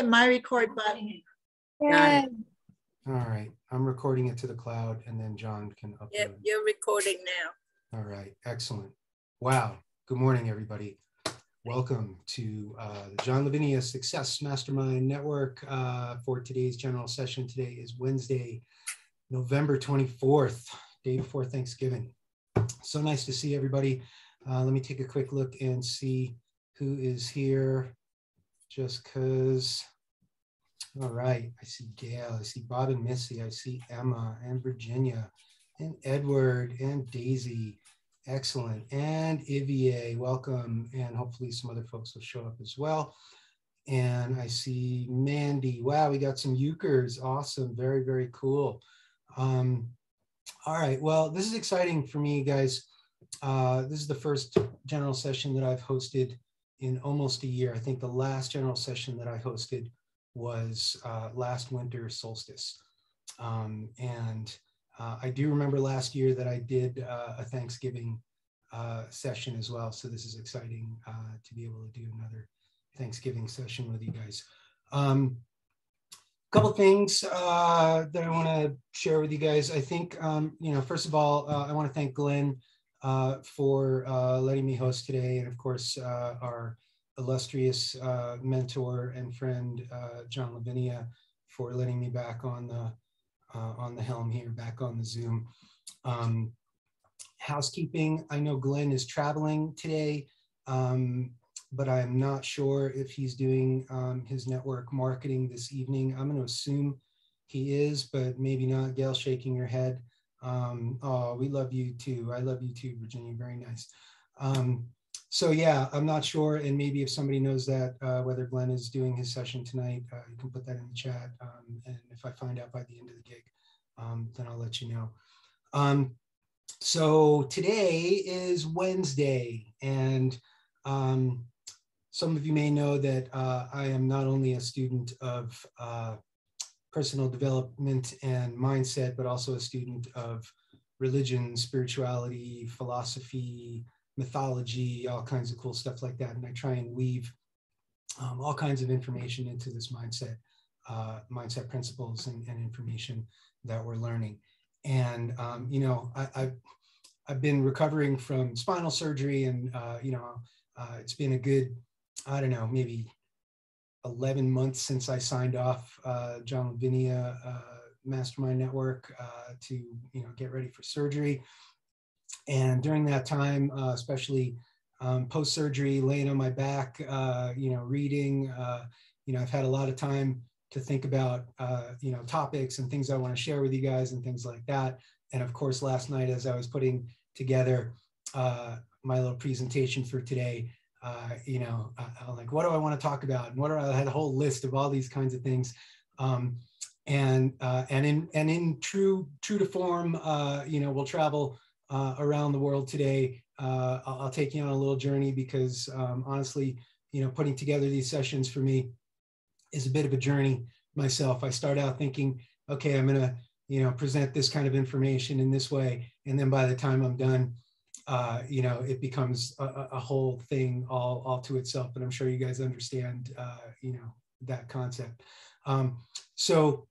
my record button. Got it. All right, I'm recording it to the cloud, and then John can upload. Yep, you're recording now. All right, excellent. Wow. Good morning, everybody. Welcome to the John Lavinia Success Mastermind Network for today's general session. Today is Wednesday, November 24th, day before Thanksgiving. So nice to see everybody. Let me take a quick look and see who is here, just because. All right, I see Gail, I see Bob and Missy, I see Emma and Virginia and Edward and Daisy. Excellent. And Ivier, welcome. And hopefully some other folks will show up as well. And I see Mandy. Wow, we got some Euchers. Awesome. Very, very cool. All right. Well, this is exciting for me, guys. This is the first general session that I've hosted in almost a year. I think the last general session that I hosted was last winter solstice. I do remember last year that I did a Thanksgiving session as well. So this is exciting to be able to do another Thanksgiving session with you guys. A couple things that I want to share with you guys. I think, first of all, I want to thank Glenn for letting me host today. And of course, our illustrious mentor and friend, John Lavinia, for letting me back on the helm here, back on the Zoom. Housekeeping, I know Glenn is traveling today, but I'm not sure if he's doing his network marketing this evening. I'm going to assume he is, but maybe not. Gail shaking your head. Oh, we love you too. I love you too, Virginia. Very nice. So yeah, I'm not sure, and maybe if somebody knows that, whether Glenn is doing his session tonight, you can put that in the chat, and if I find out by the end of the gig, then I'll let you know. So today is Wednesday, and some of you may know that I am not only a student of personal development and mindset, but also a student of religion, spirituality, philosophy, mythology, all kinds of cool stuff like that. And I try and weave all kinds of information into this mindset principles and information that we're learning. And, I've been recovering from spinal surgery, and, it's been a good, I don't know, maybe 11 months since I signed off John Lavinia Mastermind Network to, get ready for surgery. And during that time, especially post-surgery, laying on my back, reading, I've had a lot of time to think about, topics and things I want to share with you guys and things like that. And of course, last night, as I was putting together my little presentation for today, I'm like, what do I want to talk about? And I had a whole list of all these kinds of things. And in true to form, we'll travel around the world today. I'll take you on a little journey because honestly, putting together these sessions for me is a bit of a journey myself. I start out thinking, okay, I'm going to, present this kind of information in this way. And then by the time I'm done, it becomes a whole thing all to itself. But I'm sure you guys understand, that concept. So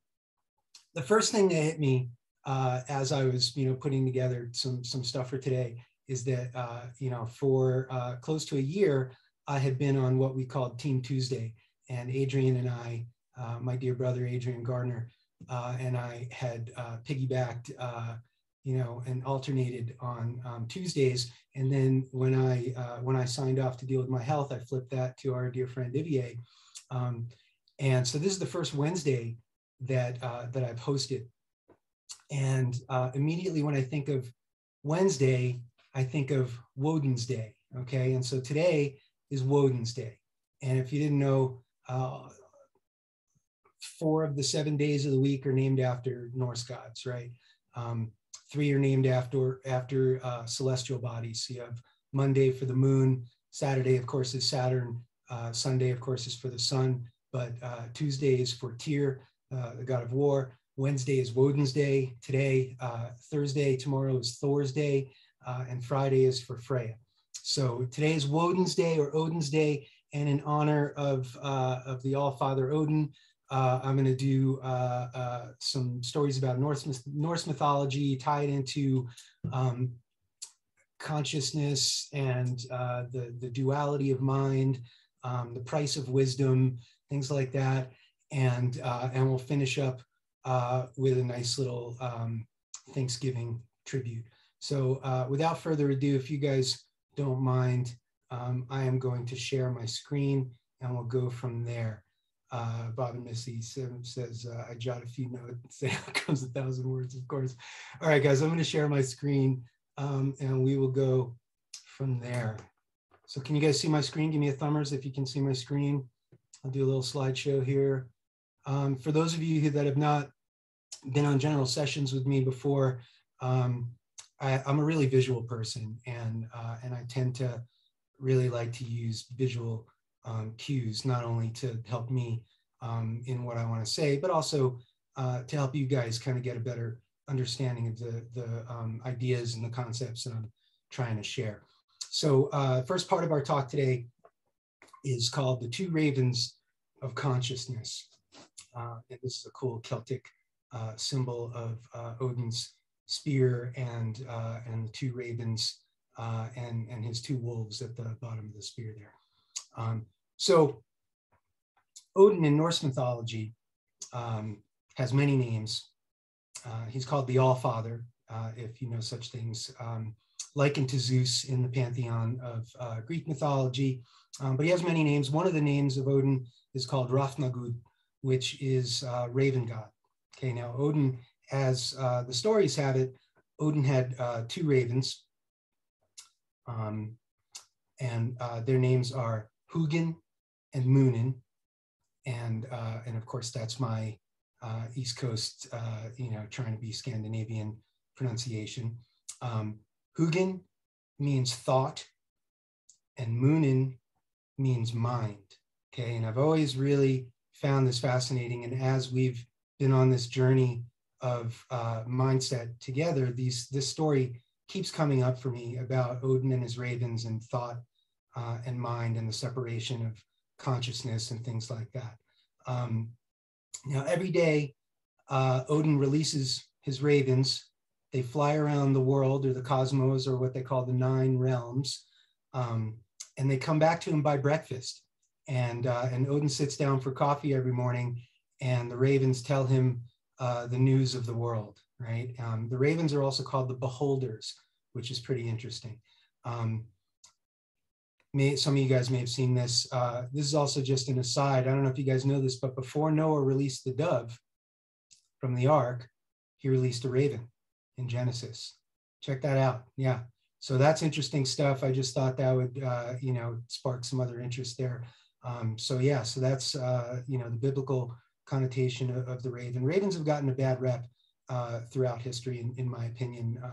the first thing that hit me as I was, putting together some stuff for today is that, for close to a year, I had been on what we called Team Tuesday, and Adrian and I, my dear brother, Adrian Gardner, and I had piggybacked, and alternated on Tuesdays. And then when I signed off to deal with my health, I flipped that to our dear friend Ivier. And so this is the first Wednesday that I've hosted. And immediately when I think of Wednesday, I think of Woden's Day, okay? And so today is Woden's Day. And if you didn't know, 4 of the 7 days of the week are named after Norse gods, right? 3 are named after celestial bodies. So you have Monday for the moon, Saturday, of course, is Saturn, Sunday, of course, is for the sun, but Tuesday is for Tyr, the god of war. Wednesday is Woden's Day today. Thursday, tomorrow is Thor's Day, and Friday is for Freya. So today is Woden's Day or Odin's Day, And in honor of the All-Father Odin, I'm going to do some stories about Norse mythology tied into consciousness and the duality of mind, the price of wisdom, things like that. And we'll finish up with a nice little Thanksgiving tribute. So without further ado, if you guys don't mind, I am going to share my screen and we'll go from there. Bob and Missy says, I jot a few notes, say how comes 1,000 words, of course. All right, guys, I'm going to share my screen and we will go from there. So can you guys see my screen? Give me a thumbers if you can see my screen. I'll do a little slideshow here. For those of you that have not been on general sessions with me before, I'm a really visual person, and I tend to really like to use visual cues, not only to help me in what I want to say, but also to help you guys kind of get a better understanding of the ideas and the concepts that I'm trying to share. So first part of our talk today is called The Two Ravens of Consciousness. And this is a cool Celtic symbol of Odin's spear and the two ravens and his two wolves at the bottom of the spear there. So Odin in Norse mythology has many names. He's called the All-Father, if you know such things, likened to Zeus in the pantheon of Greek mythology. But he has many names. One of the names of Odin is called Hrafnagud, which is raven god. Okay, now Odin, as the stories have it, Odin had two ravens, and their names are Hugin and Munin, and of course that's my East Coast, trying to be Scandinavian pronunciation. Hugin means thought, and Munin means mind. Okay, and I've always really found this fascinating, and as we've been on this journey of mindset together, this story keeps coming up for me about Odin and his ravens and thought and mind and the separation of consciousness and things like that. Now, every day, Odin releases his ravens. They fly around the world, or the cosmos, or what they call the 9 realms, and they come back to him by breakfast. And Odin sits down for coffee every morning, and the ravens tell him the news of the world, right? The ravens are also called the beholders, which is pretty interesting. Some of you guys may have seen this. This is also just an aside. I don't know if you guys know this, but before Noah released the dove from the ark, he released a raven in Genesis. Check that out. Yeah. So that's interesting stuff. I just thought that would, spark some other interest there. So that's, the biblical connotation of the raven. Ravens have gotten a bad rep throughout history, in my opinion,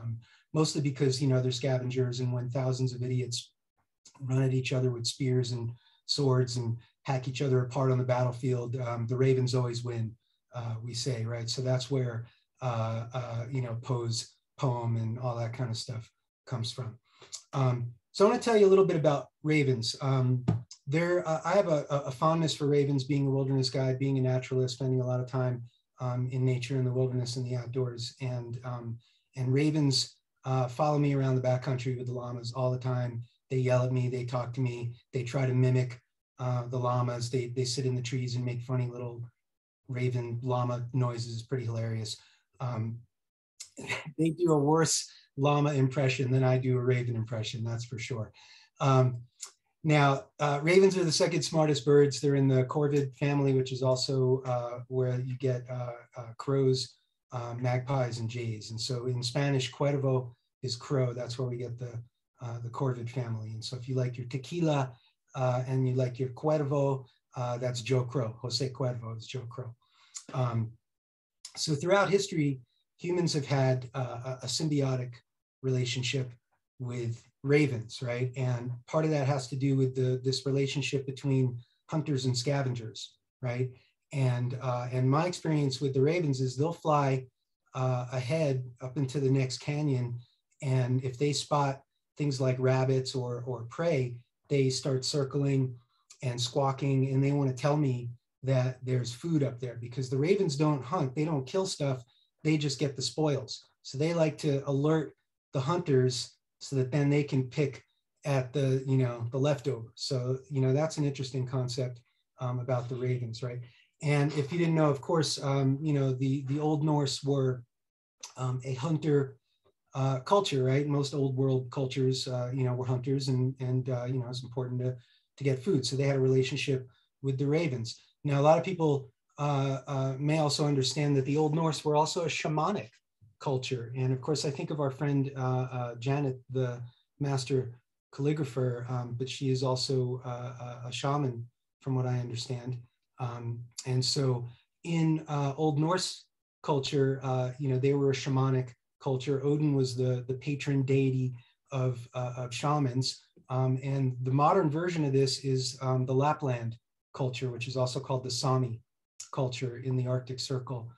mostly because, they're scavengers, and when thousands of idiots run at each other with spears and swords and hack each other apart on the battlefield, the ravens always win, we say, right? So that's where, Poe's poem and all that kind of stuff comes from. So I want to tell you a little bit about ravens. I have a fondness for ravens, being a wilderness guide, being a naturalist, spending a lot of time in nature, in the wilderness, and the outdoors. And ravens follow me around the backcountry with the llamas all the time. They yell at me, they talk to me, they try to mimic the llamas. They sit in the trees and make funny little raven llama noises, pretty hilarious. They do a worse llama impression than I do a raven impression, that's for sure. Now, ravens are the second smartest birds. They're in the corvid family, which is also where you get crows, magpies, and jays. And so in Spanish, cuervo is crow. That's where we get the corvid family. And so if you like your tequila and you like your cuervo, that's Joe Crow. Jose Cuervo is Joe Crow. So throughout history, humans have had a symbiotic relationship with ravens, right? And part of that has to do with this relationship between hunters and scavengers, right? And my experience with the ravens is they'll fly ahead up into the next canyon, and if they spot things like rabbits or prey, they start circling and squawking, and they want to tell me that there's food up there, because the ravens don't hunt, they don't kill stuff, they just get the spoils. So they like to alert the hunters so that then they can pick at the, the leftovers. So, that's an interesting concept about the ravens, right? And if you didn't know, of course, the Old Norse were a hunter culture, right? Most old world cultures, were hunters, and it's important to get food. So they had a relationship with the ravens. Now, a lot of people may also understand that the Old Norse were also a shamanic culture. And of course, I think of our friend Janet, the master calligrapher, but she is also a shaman, from what I understand. And so in Old Norse culture, they were a shamanic culture. Odin was the patron deity of shamans. And the modern version of this is the Lapland culture, which is also called the Sami culture in the Arctic Circle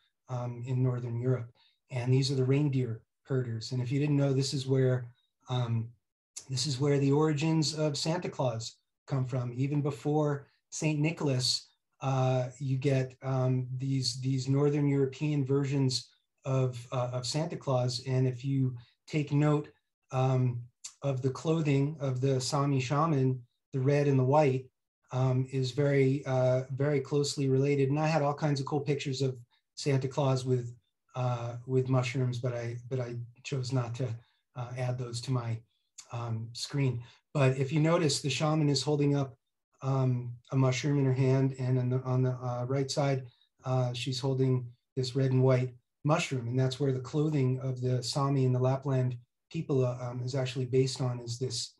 in Northern Europe. And these are the reindeer herders. And if you didn't know, this is where the origins of Santa Claus come from. Even before Saint Nicholas, you get these Northern European versions of Santa Claus. And if you take note of the clothing of the Sami shaman, the red and the white is very, very closely related. And I had all kinds of cool pictures of Santa Claus with mushrooms, but I chose not to add those to my screen. But if you notice, the shaman is holding up a mushroom in her hand, and on the right side, she's holding this red and white mushroom, and that's where the clothing of the Sami and the Lapland people is actually based on, is this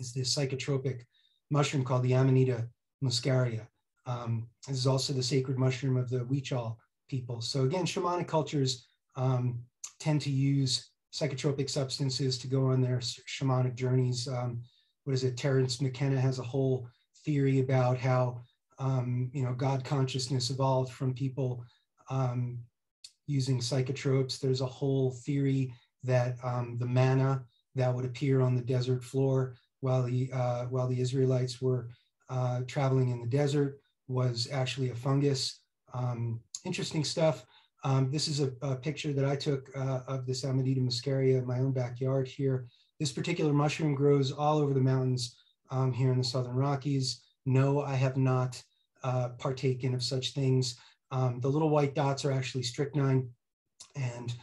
psychotropic mushroom called the Amanita Muscaria. This is also the sacred mushroom of the Huichol people. So again, shamanic cultures tend to use psychotropic substances to go on their shamanic journeys. Terence McKenna has a whole theory about how God consciousness evolved from people using psychotropes. There's a whole theory that the manna that would appear on the desert floor while the Israelites were traveling in the desert was actually a fungus. Interesting stuff. This is a picture that I took of this Amanita Muscaria in my own backyard here. This particular mushroom grows all over the mountains here in the Southern Rockies. No, I have not partaken of such things. The little white dots are actually strychnine, and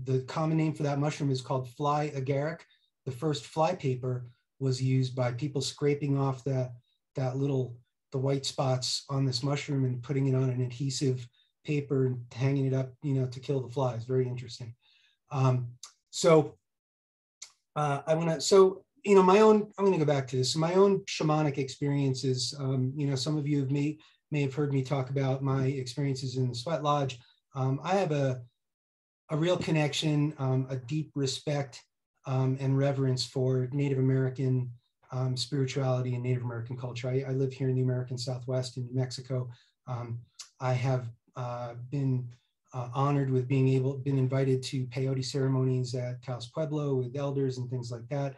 the common name for that mushroom is called fly agaric. The first fly paper was used by people scraping off the white spots on this mushroom and putting it on an adhesive paper and hanging it up, to kill the flies. Very interesting. I'm going to go back to this. So my own shamanic experiences, some of you may have heard me talk about my experiences in the Sweat Lodge. I have a real connection, a deep respect and reverence for Native American spirituality and Native American culture. I live here in the American Southwest in New Mexico. I have been honored with been invited to peyote ceremonies at Taos Pueblo with elders and things like that.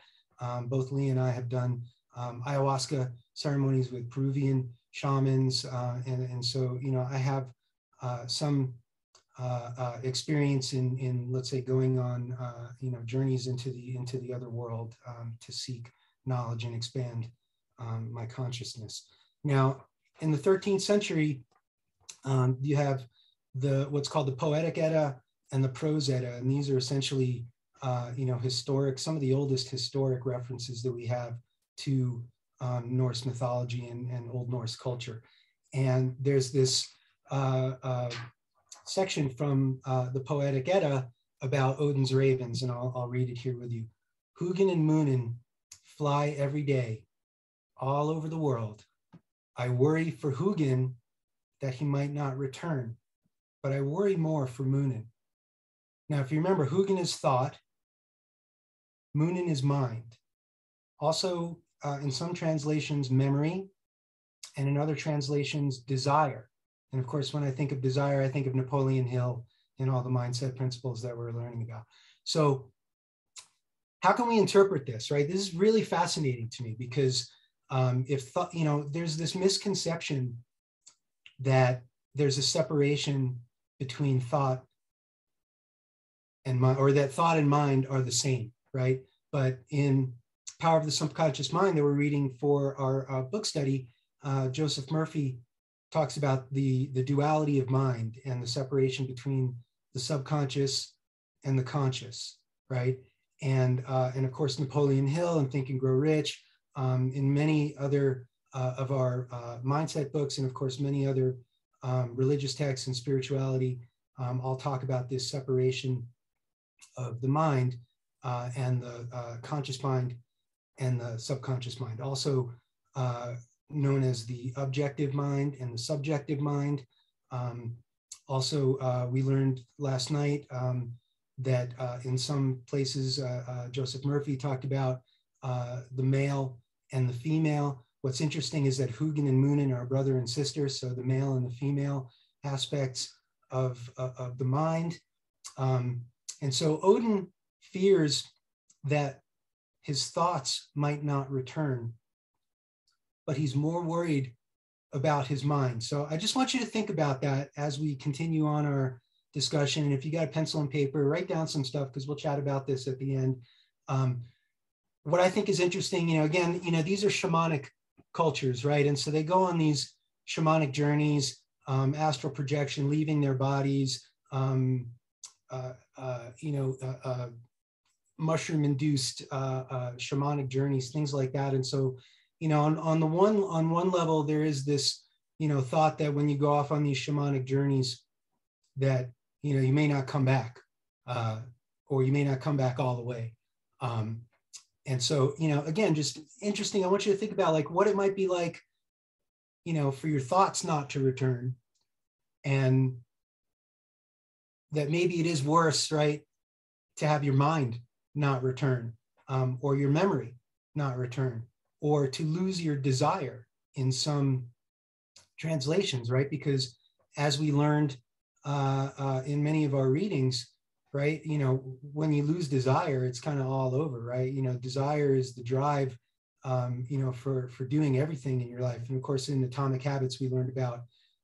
Both Lee and I have done ayahuasca ceremonies with Peruvian shamans. And so, I have some experience in, let's say, going on, journeys into the other world to seek knowledge and expand my consciousness. Now, in the 13th century, you have what's called the Poetic Edda and the Prose Edda, and these are essentially, historic, some of the oldest historic references that we have to Norse mythology and Old Norse culture. And there's this section from the Poetic Edda about Odin's ravens, and I'll read it here with you. Hugin and Munin fly every day all over the world. I worry for Hugin that he might not return, but I worry more for Munin. Now, if you remember, Hugin is thought, Munin is mind. Also, in some translations, memory, and in other translations, desire. And of course, when I think of desire, I think of Napoleon Hill and all the mindset principles that we're learning about. So how can we interpret this, right? This is really fascinating to me because If thought, there's this misconception that there's a separation between thought and mind, or that thought and mind are the same, right? But in Power of the Subconscious Mind that we're reading for our book study, Joseph Murphy talks about the duality of mind and the separation between the subconscious and the conscious, right? And of course, Napoleon Hill and Think and Grow Rich, in many other of our mindset books, and of course, many other religious texts and spirituality, all talk about this separation of the mind and the conscious mind and the subconscious mind, also known as the objective mind and the subjective mind. Also, we learned last night that in some places, Joseph Murphy talked about the male and the female. What's interesting is that Hugin and Munin are brother and sister, so the male and the female aspects of the mind. And so Odin fears that his thoughts might not return, but he's more worried about his mind. So I just want you to think about that as we continue on our discussion. And if you got a pencil and paper, write down some stuff, because we'll chat about this at the end. What I think is interesting, again, these are shamanic cultures, right? And so they go on these shamanic journeys, astral projection, leaving their bodies, mushroom-induced shamanic journeys, things like that. And so, on one level, there is this, thought that when you go off on these shamanic journeys, that you may not come back, or you may not come back all the way. And so, again, just interesting. I want you to think about like what it might be like, for your thoughts not to return, and that maybe it is worse, right, to have your mind not return, or your memory not return, or to lose your desire in some translations, right? Because as we learned in many of our readings, right, when you lose desire, it's kind of all over, right? Desire is the drive, for doing everything in your life. And of course, in Atomic Habits, we learned about,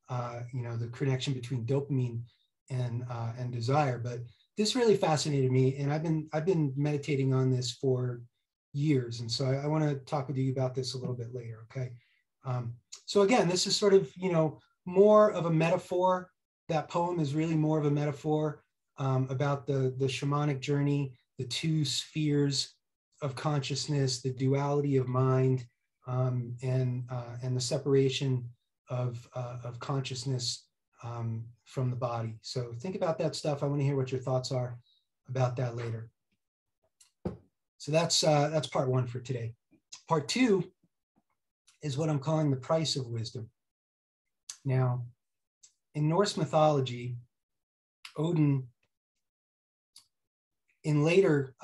the connection between dopamine and desire. But this really fascinated me, and I've been meditating on this for years, and so I want to talk with you about this a little bit later. Okay, so again, this is sort of more of a metaphor. That poem is really more of a metaphor about the shamanic journey, the two spheres of consciousness, the duality of mind, and the separation of consciousness from the body. So think about that stuff. I want to hear what your thoughts are about that later. So that's part one for today. Part two is what I'm calling the price of wisdom. Now, in Norse mythology, Odin, in later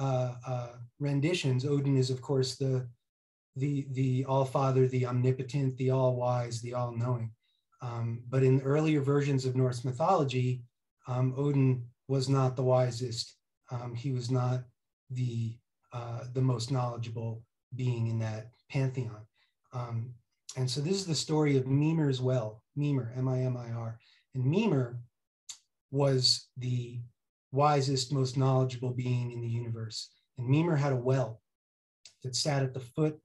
renditions, Odin is, of course, the All-Father, the Omnipotent, the All-Wise, the All-Knowing. But in earlier versions of Norse mythology, Odin was not the wisest. He was not the most knowledgeable being in that pantheon. And so this is the story of Mimir's well, Mimir, M-I-M-I-R. And Mimir was the wisest, most knowledgeable being in the universe. And Mimir had a well that sat at the foot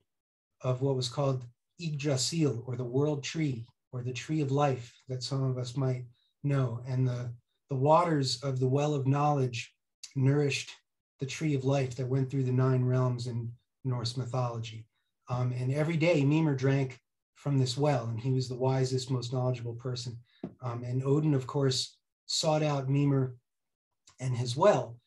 of what was called Yggdrasil, or the world tree, or the tree of life that some of us might know. And the waters of the well of knowledge nourished the tree of life that went through the 9 realms in Norse mythology. And every day Mimir drank from this well, and he was the wisest, most knowledgeable person. And Odin, of course, sought out Mimir and his well.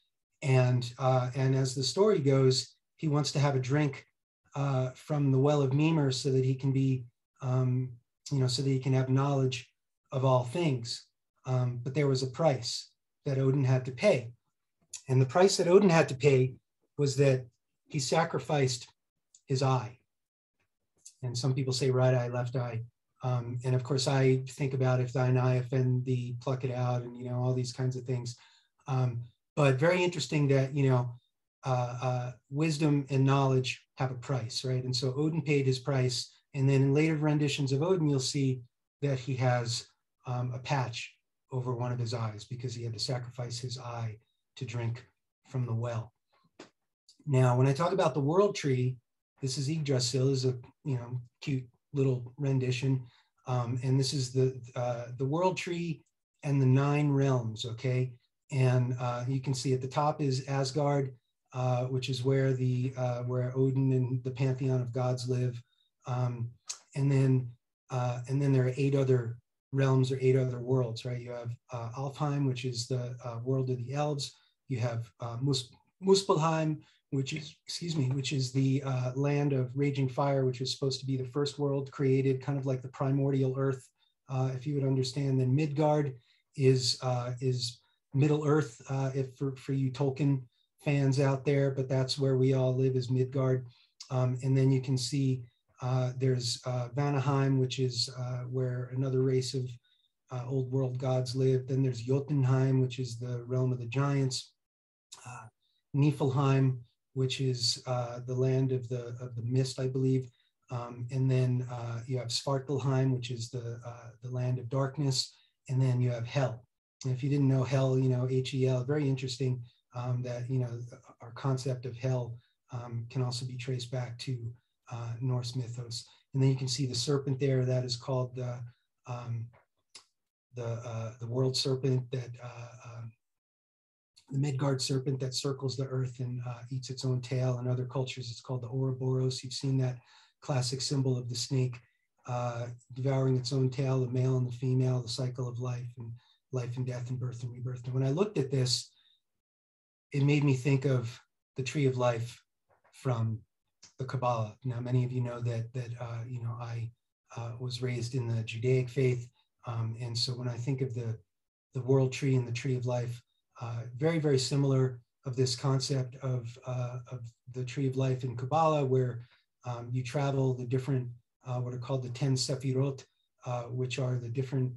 And as the story goes, he wants to have a drink from the well of Mimir so that he can be, so that he can have knowledge of all things. But there was a price that Odin had to pay. And the price that Odin had to pay was that he sacrificed his eye. And some people say right eye, left eye. And of course, I think about if thine eye offend thee, pluck it out, and all these kinds of things. But very interesting that wisdom and knowledge have a price, right? And so Odin paid his price And then in later renditions of Odin, you'll see that he has a patch over one of his eyes because he had to sacrifice his eye to drink from the well. Now, when I talk about the world tree, this is Yggdrasil, is a cute little rendition, and this is the world tree and the 9 realms. Okay, and you can see at the top is Asgard, which is where where Odin and the pantheon of gods live, and then there are 8 other realms or 8 other worlds, right? You have Alfheim, which is the world of the elves. You have Muspelheim, which is the land of raging fire, which is supposed to be the first world created, kind of like the primordial earth, if you would understand. Then Midgard is Middle Earth, if for you Tolkien fans out there, but that's where we all live, is Midgard. And then you can see there's Vanaheim, which is where another race of old world gods live. Then there's Jotunheim, which is the realm of the giants. Niflheim, which is the land of the mist, I believe. And then you have Svartalheim, which is the land of darkness. And then you have Hell. And if you didn't know Hell, Hel, very interesting that, our concept of Hell can also be traced back to Norse mythos. And then you can see the serpent there. That is called the world serpent, that the Midgard serpent that circles the earth and eats its own tail. In other cultures, it's called the Ouroboros. You've seen that classic symbol of the snake devouring its own tail, the male and the female, the cycle of life and death and birth and rebirth. And when I looked at this, it made me think of the tree of life from the Kabbalah. Now, many of you know that I was raised in the Judaic faith, and so when I think of the world tree and the tree of life, very, very similar of this concept of the tree of life in Kabbalah, where you travel the different what are called the 10 Sephirot, which are the different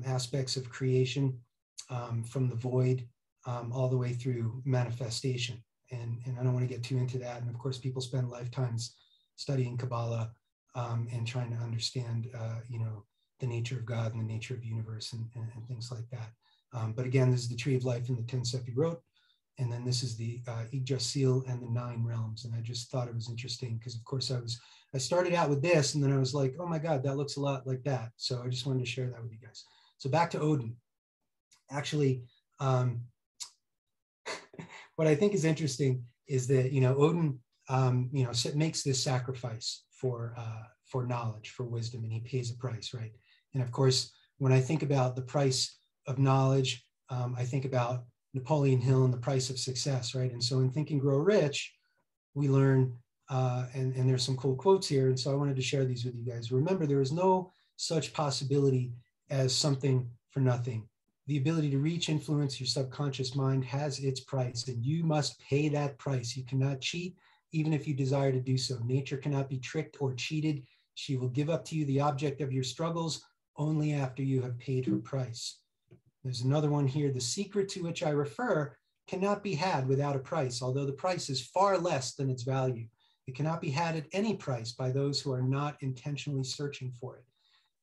aspects of creation, from the void all the way through manifestation. And I don't want to get too into that. And of course, people spend lifetimes studying Kabbalah and trying to understand, the nature of God and the nature of the universe and things like that. But again, this is the tree of life in the 10 Sephirot. And then this is the Yggdrasil and the 9 realms. And I just thought it was interesting because, of course, I started out with this and then I was like, oh my God, that looks a lot like that. So I just wanted to share that with you guys. So back to Odin. Actually, what I think is interesting is that, Odin, makes this sacrifice for knowledge, for wisdom, and he pays a price, right? And of course, when I think about the price of knowledge, I think about Napoleon Hill and the price of success, right? And so in Think and Grow Rich, we learn, and there's some cool quotes here. And so I wanted to share these with you guys. Remember, there is no such possibility as something for nothing. The ability to reach, influence your subconscious mind has its price, and you must pay that price. You cannot cheat, even if you desire to do so. Nature cannot be tricked or cheated. She will give up to you the object of your struggles only after you have paid her price. There's another one here. The secret to which I refer cannot be had without a price, although the price is far less than its value. It cannot be had at any price by those who are not intentionally searching for it.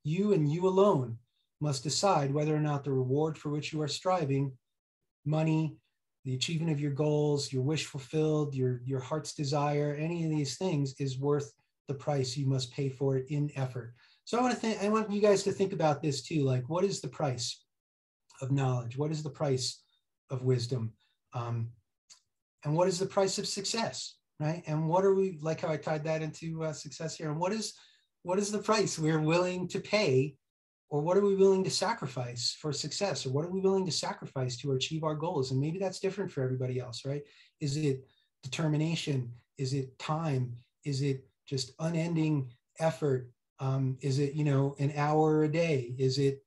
You and you alone must decide whether or not the reward for which you are striving, money, the achievement of your goals, your wish fulfilled, your heart's desire, any of these things is worth the price you must pay for it in effort. So I want you guys to think about this too. Like, what is the price of knowledge? What is the price of wisdom? And what is the price of success, right? And what are we, like how I tied that into success here, and what is the price we're willing to pay, or what are we willing to sacrifice for success, or what are we willing to sacrifice to achieve our goals? And maybe that's different for everybody else, right? Is it determination? Is it time? Is it just unending effort? Is it, an hour a day? Is it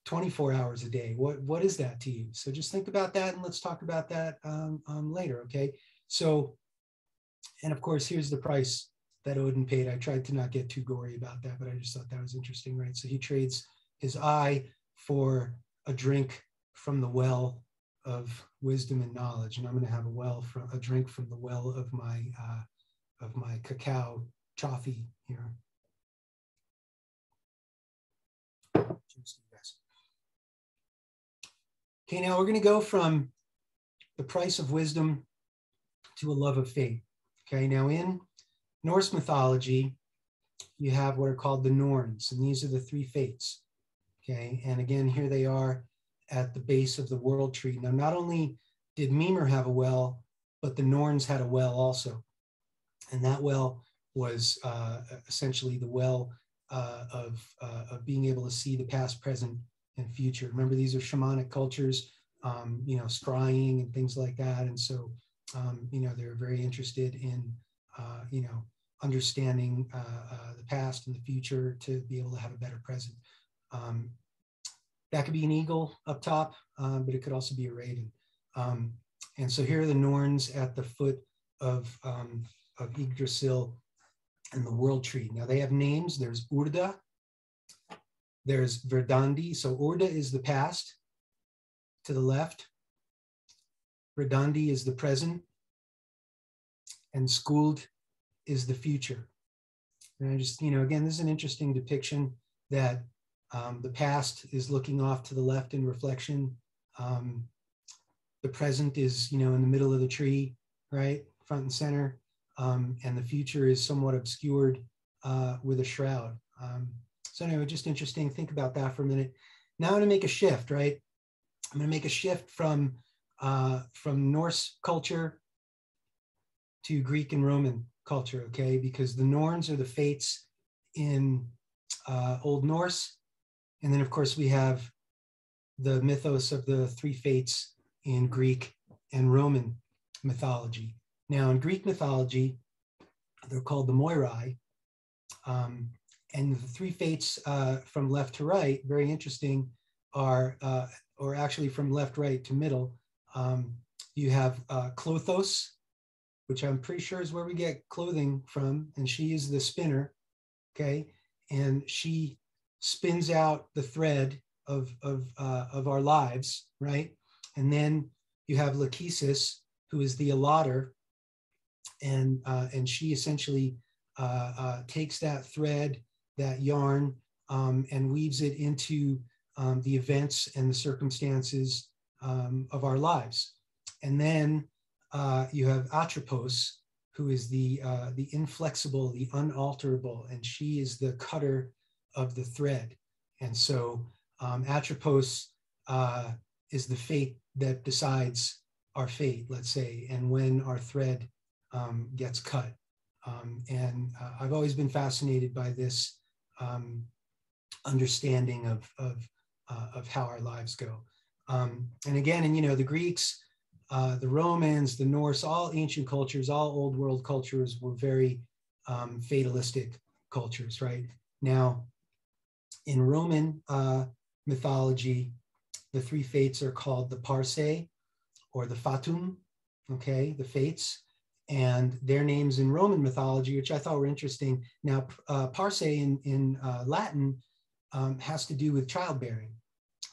24 hours a day? What is that to you? So just think about that, and let's talk about that later, okay? So, and of course, here's the price that Odin paid. I tried to not get too gory about that, but I just thought that was interesting, right? So he trades his eye for a drink from the well of wisdom and knowledge. And I'm going to have a drink from the well of my cacao toffee here. Okay, now we're going to go from the price of wisdom to a love of faith. Okay, now in Norse mythology, you have what are called the Norns, and these are the three fates. Okay, and again, here they are at the base of the world tree. Now, not only did Mimir have a well, but the Norns had a well also. And that well was essentially the well of being able to see the past, present, and future. Remember, these are shamanic cultures, you know, scrying and things like that. And so, you know, they're very interested in, you know, understanding the past and the future to be able to have a better present. That could be an eagle up top, but it could also be a raven. And so here are the Norns at the foot of Yggdrasil and the world tree. Now they have names. There's Urda, there's Verdandi. So Urda is the past to the left. Verdandi is the present. And Skuld is the future. And I just, you know, again, this is an interesting depiction that the past is looking off to the left in reflection. The present is, you know, in the middle of the tree, right? Front and center. And the future is somewhat obscured with a shroud. So anyway, just interesting. Think about that for a minute. Now I'm going to make a shift, right? I'm going to make a shift from Norse culture to Greek and Roman culture, okay? Because the Norns are the fates in Old Norse. And then, of course, we have the mythos of the three fates in Greek and Roman mythology. Now, in Greek mythology, they're called the Moirai. And the three fates from left to right, very interesting, are, or actually from left, right to middle, you have Clothos, which I'm pretty sure is where we get clothing from, and she is the spinner, okay? And she spins out the thread of our lives, right? And then you have Lachesis, who is the allotter, and she essentially takes that thread, that yarn, and weaves it into the events and the circumstances of our lives. And then you have Atropos, who is the inflexible, the unalterable, and she is the cutter of the thread. And so Atropos is the fate that decides our fate, let's say, and when our thread gets cut. And I've always been fascinated by this understanding of how our lives go. And again, and you know, the Greeks, the Romans, the Norse, all ancient cultures, all old world cultures were very fatalistic cultures, right? Now, in Roman mythology, the three fates are called the Parse, or the Fatum, okay, the fates, and their names in Roman mythology, which I thought were interesting. Now, Parse in Latin has to do with childbearing,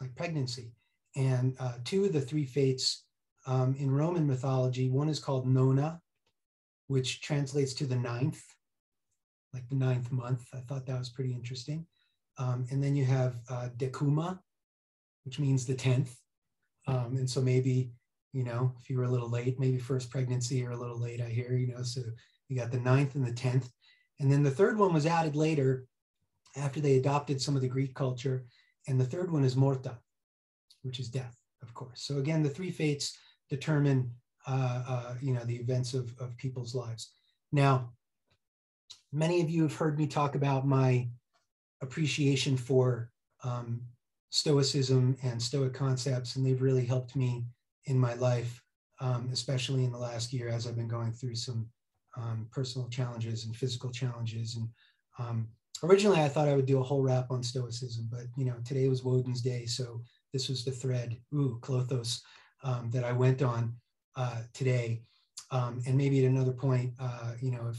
like pregnancy. And two of the three fates in Roman mythology, one is called Nona, which translates to the ninth, like the ninth month. I thought that was pretty interesting. And then you have Decuma, which means the 10th. And so maybe, you know, if you were a little late, maybe first pregnancy or a little late, I hear, you know, so you got the 9th and the 10th. And then the third one was added later after they adopted some of the Greek culture. And the third one is Morta, which is death, of course. So again, the three fates determine, you know, the events of people's lives. Now, many of you have heard me talk about my appreciation for Stoicism and Stoic concepts, and they've really helped me in my life, especially in the last year as I've been going through some personal challenges and physical challenges. And originally I thought I would do a whole wrap on Stoicism, but you know, today was Woden's Day, so this was the thread, Clothos, that I went on today. And maybe at another point, you know,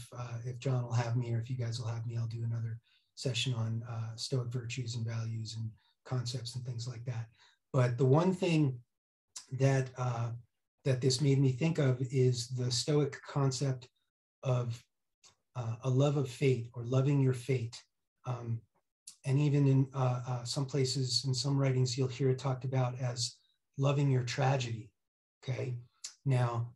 if John will have me, or if you guys will have me, I'll do another session on Stoic virtues and values and concepts and things like that. But the one thing that that this made me think of is the Stoic concept of a love of fate, or loving your fate. And even in some places, in some writings, you'll hear it talked about as loving your tragedy. Okay. Now,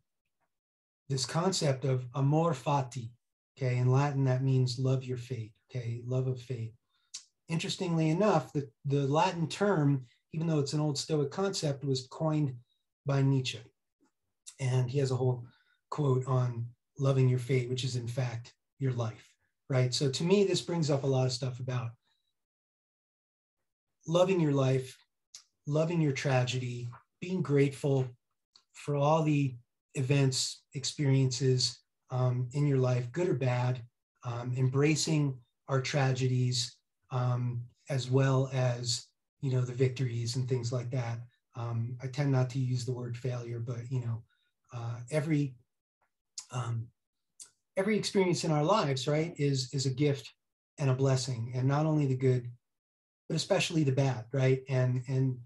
this concept of amor fati, okay, in Latin, that means love your fate, okay, love of fate. Interestingly enough, the Latin term, even though it's an old Stoic concept, was coined by Nietzsche. And he has a whole quote on loving your fate, which is in fact your life, right? So to me, this brings up a lot of stuff about loving your life, loving your tragedy, being grateful for all the events, experiences in your life, good or bad, embracing our tragedies, as well as, you know, the victories and things like that. I tend not to use the word failure, but, you know, every experience in our lives, right, is a gift and a blessing, and not only the good, but especially the bad, right? And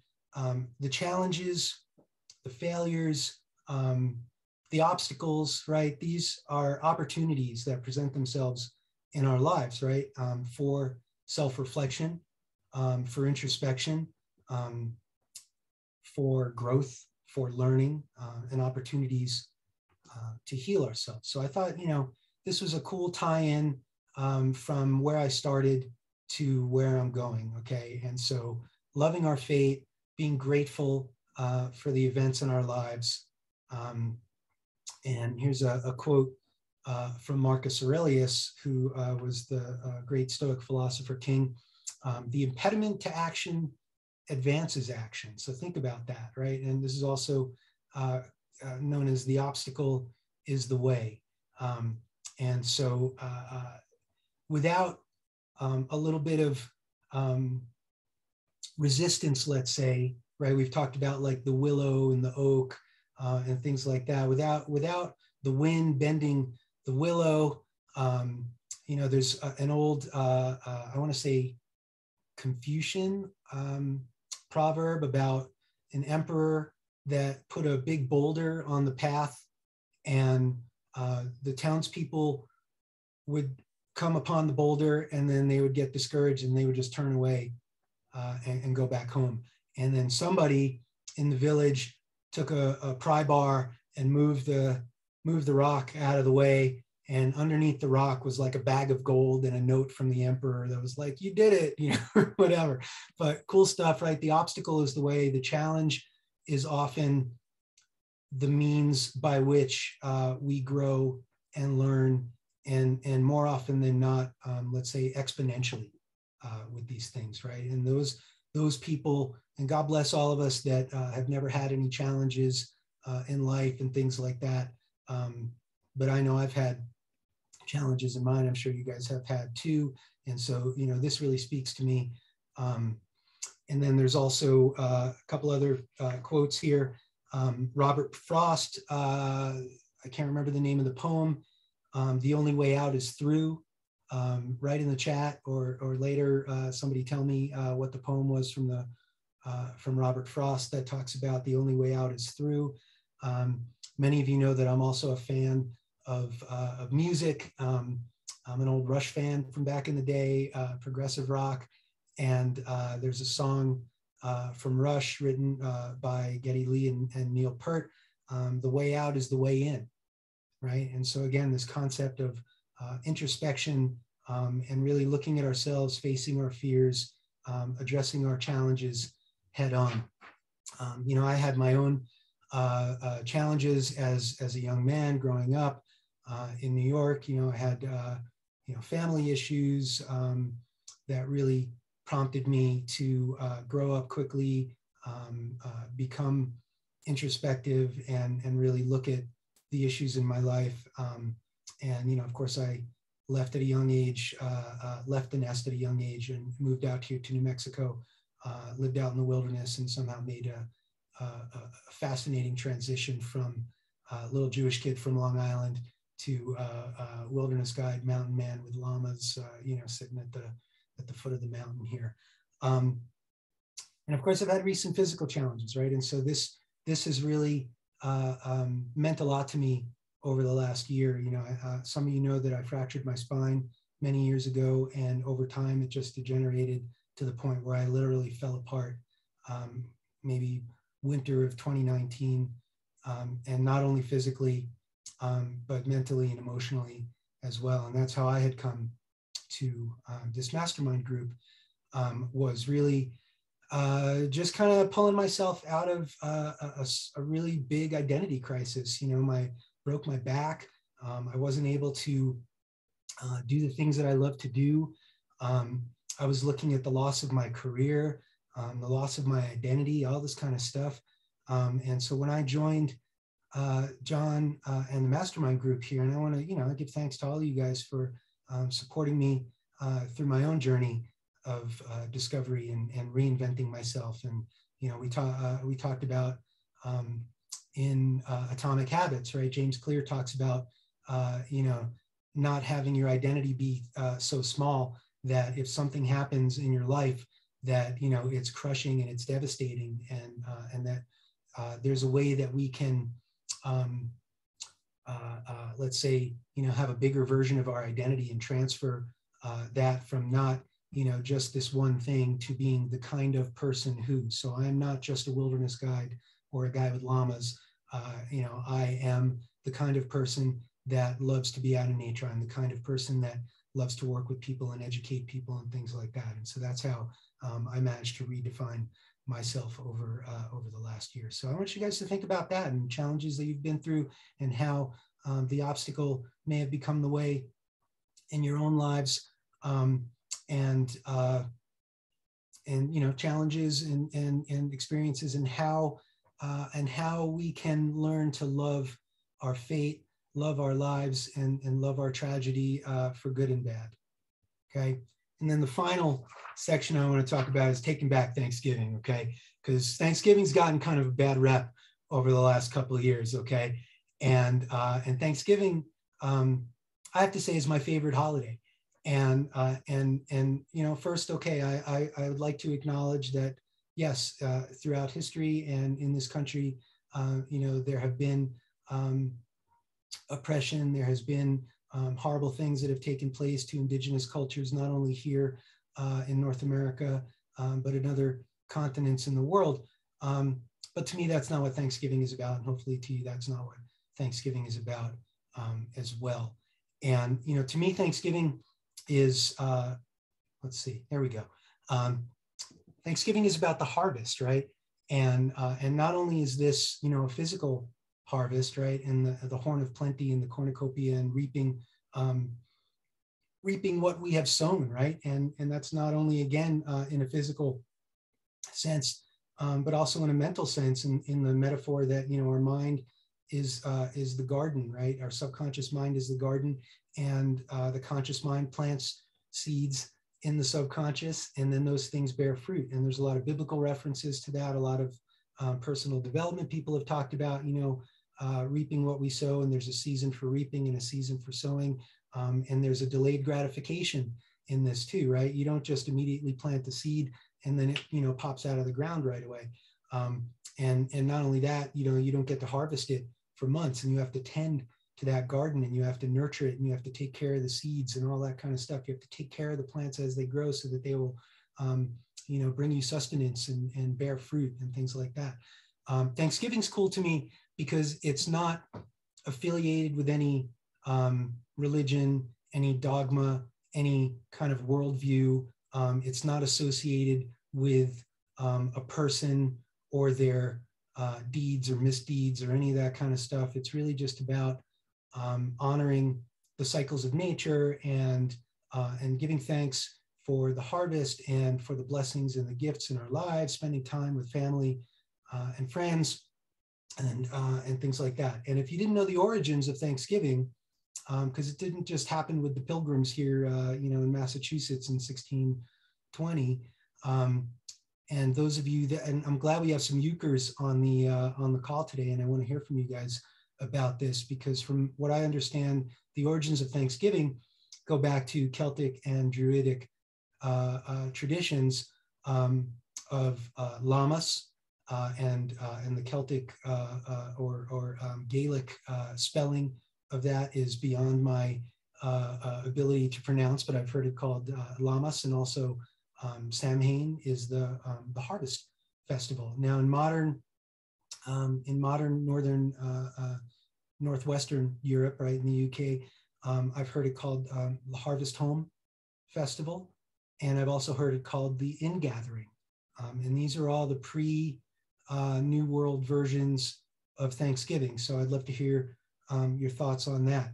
the challenges, the failures, the obstacles, right? These are opportunities that present themselves in our lives, right? For self-reflection, for introspection, for growth, for learning, and opportunities to heal ourselves. So I thought, you know, this was a cool tie-in from where I started to where I'm going, okay? And so loving our fate, being grateful for the events in our lives. And here's a quote from Marcus Aurelius, who was the great Stoic philosopher king. The impediment to action advances action. So think about that, right? And this is also known as the obstacle is the way. And so without a little bit of resistance, let's say, right? We've talked about like the willow and the oak and things like that. Without the wind bending the willow, you know, there's an old, I want to say Confucian proverb about an emperor that put a big boulder on the path, and the townspeople would come upon the boulder, and then they would get discouraged and they would just turn away and go back home. And then somebody in the village took a pry bar and moved the rock out of the way, and underneath the rock was like a bag of gold and a note from the emperor that was like, you did it, you know, whatever. But cool stuff, right? The obstacle is the way. The challenge is often the means by which we grow and learn, and more often than not, let's say exponentially with these things, right? And those people, and God bless all of us that have never had any challenges in life and things like that. But I know I've had challenges in mine. I'm sure you guys have had too. And so, you know, this really speaks to me. And then there's also a couple other quotes here. Robert Frost, I can't remember the name of the poem. The only way out is through. Write in the chat or later somebody tell me what the poem was from Robert Frost that talks about the only way out is through. Many of you know that I'm also a fan of music. I'm an old Rush fan from back in the day, progressive rock. And there's a song from Rush written by Geddy Lee and Neil Peart. The way out is the way in, right? And so again, this concept of introspection and really looking at ourselves, facing our fears, addressing our challenges head on. You know, I had my own challenges as a young man growing up in New York. You know, I had you know, family issues that really prompted me to grow up quickly, become introspective, and really look at the issues in my life. And you know, of course, I left at a young age, left the nest at a young age, and moved out here to New Mexico. Lived out in the wilderness, and somehow made a fascinating transition from a little Jewish kid from Long Island to wilderness guide, mountain man with llamas, you know, sitting at the foot of the mountain here. And of course, I've had recent physical challenges, right? And so this has really meant a lot to me over the last year. You know, some of you know that I fractured my spine many years ago, and over time it just degenerated to the point where I literally fell apart. Maybe winter of 2019, and not only physically, but mentally and emotionally as well. And that's how I had come to this mastermind group, was really just kind of pulling myself out of a really big identity crisis. You know, broke my back. I wasn't able to do the things that I love to do. I was looking at the loss of my career, the loss of my identity, all this kind of stuff. And so when I joined John and the mastermind group here, and I want to, you know, give thanks to all of you guys for supporting me through my own journey of discovery and reinventing myself. And, you know, we talked about in Atomic Habits, right? James Clear talks about, you know, not having your identity be so small that if something happens in your life that, you know, it's crushing and it's devastating, and that there's a way that we can, let's say, you know, have a bigger version of our identity and transfer that from not, you know, just this one thing to being the kind of person who. So I'm not just a wilderness guide or a guy with llamas. You know, I am the kind of person that loves to be out in nature. I'm the kind of person that loves to work with people and educate people and things like that. And so that's how I managed to redefine myself over the last year. So I want you guys to think about that and challenges that you've been through, and how the obstacle may have become the way in your own lives, and you know, challenges and experiences, and how we can learn to love our fate, love our lives, and love our tragedy for good and bad. Okay. And then the final section I want to talk about is taking back Thanksgiving. Okay. Because Thanksgiving's gotten kind of a bad rep over the last couple of years. Okay. And Thanksgiving, I have to say, is my favorite holiday. And you know, first, okay, I would like to acknowledge that, yes, throughout history and in this country, you know, there have been oppression, there has been horrible things that have taken place to indigenous cultures, not only here in North America, but in other continents in the world. But to me, that's not what Thanksgiving is about. And hopefully to you, that's not what Thanksgiving is about as well. And, you know, to me, Thanksgiving is, let's see, there we go. Thanksgiving is about the harvest, right? And not only is this, you know, a physical harvest, right? And the horn of plenty and the cornucopia, and reaping what we have sown, right? And that's not only, again, in a physical sense, but also in a mental sense, in the metaphor that, you know, our mind is the garden, right? Our subconscious mind is the garden, and the conscious mind plants seeds in the subconscious, and then those things bear fruit. And there's a lot of biblical references to that. A lot of personal development people have talked about, you know, reaping what we sow, and there's a season for reaping and a season for sowing. And there's a delayed gratification in this too, right? You don't just immediately plant the seed and then it, you know, pops out of the ground right away. And not only that, you know, you don't get to harvest it for months, and you have to tend to that garden, and you have to nurture it, and you have to take care of the seeds and all that kind of stuff. You have to take care of the plants as they grow so that they will, you know, bring you sustenance and bear fruit and things like that. Thanksgiving's cool to me because it's not affiliated with any religion, any dogma, any kind of worldview. It's not associated with a person or their deeds or misdeeds or any of that kind of stuff. It's really just about honoring the cycles of nature and giving thanks for the harvest and for the blessings and the gifts in our lives, spending time with family and friends and things like that. And if you didn't know the origins of Thanksgiving, because it didn't just happen with the Pilgrims here, you know, in Massachusetts in 1620. And those of you that, and I'm glad we have some Euchres on the call today, and I want to hear from you guys about this, because from what I understand, the origins of Thanksgiving go back to Celtic and Druidic traditions of Lammas, and the Celtic or Gaelic spelling of that is beyond my ability to pronounce, but I've heard it called Lammas, and also Samhain is the harvest festival. Now in modern in modern northwestern Europe, right, in the UK. I've heard it called the Harvest Home Festival, and I've also heard it called the Ingathering. And these are all the pre-New World versions of Thanksgiving. So I'd love to hear your thoughts on that.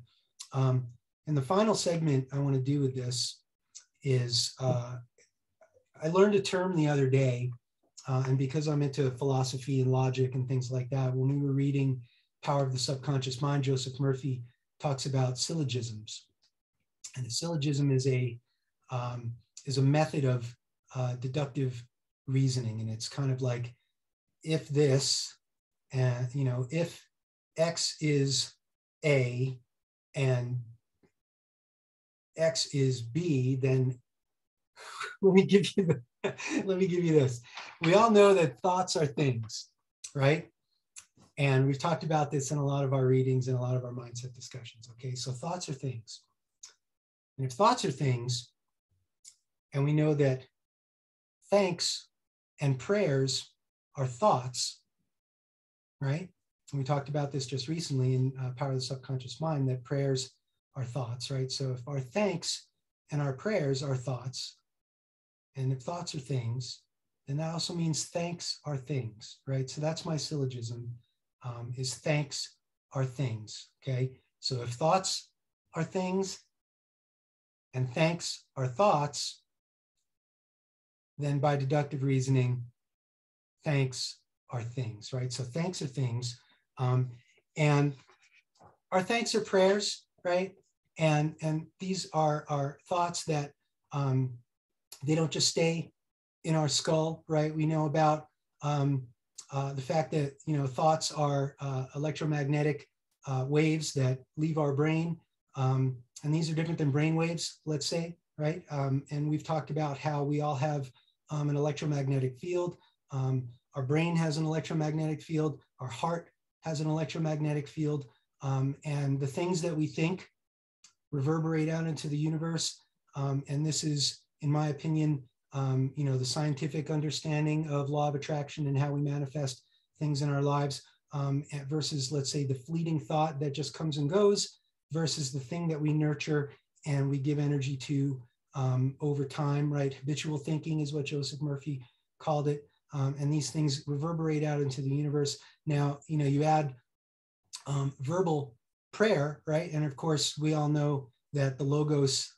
And the final segment I want to do with this is, I learned a term the other day, and because I'm into philosophy and logic and things like that, when we were reading Power of the Subconscious Mind, Joseph Murphy talks about syllogisms. And a syllogism is a method of deductive reasoning. And it's kind of like, if this, and if X is A and X is B, then let me give you this. We all know that thoughts are things, right? And we've talked about this in a lot of our readings and a lot of our mindset discussions. Okay, so thoughts are things. And if thoughts are things, and we know that thanks and prayers are thoughts, right? And we talked about this just recently in Power of the Subconscious Mind, that prayers are thoughts, right? So if our thanks and our prayers are thoughts, and if thoughts are things, then that also means thanks are things, right? So that's my syllogism, is thanks are things, okay? So if thoughts are things and thanks are thoughts, then by deductive reasoning, thanks are things, right? So thanks are things, and our thanks are prayers, right? And these are thoughts that they don't just stay in our skull, right? We know about the fact that thoughts are electromagnetic waves that leave our brain, and these are different than brain waves, let's say, right? And we've talked about how we all have an electromagnetic field. Our brain has an electromagnetic field. Our heart has an electromagnetic field, and the things that we think reverberate out into the universe. And this is, in my opinion, the scientific understanding of law of attraction and how we manifest things in our lives, versus, let's say, the fleeting thought that just comes and goes, versus the thing that we nurture and we give energy to over time, right? Habitual thinking is what Joseph Murphy called it. And these things reverberate out into the universe. Now, you add verbal prayer, right? And of course, we all know that the logos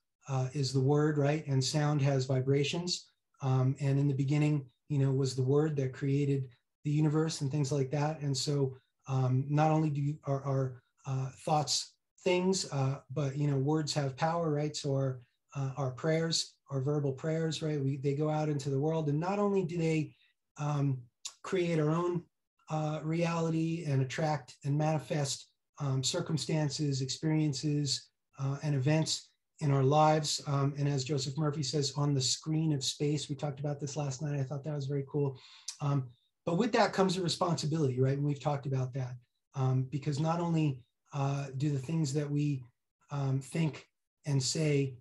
is the word, right? And sound has vibrations. And in the beginning, was the word that created the universe and things like that. And so not only are thoughts things, but words have power, right? So our prayers, our verbal prayers, right? They go out into the world, and not only do they create our own reality and attract and manifest circumstances, experiences, and events in our lives. And as Joseph Murphy says, on the screen of space, we talked about this last night. I thought that was very cool. But with that comes a responsibility, right? And we've talked about that, because not only do the things that we think and say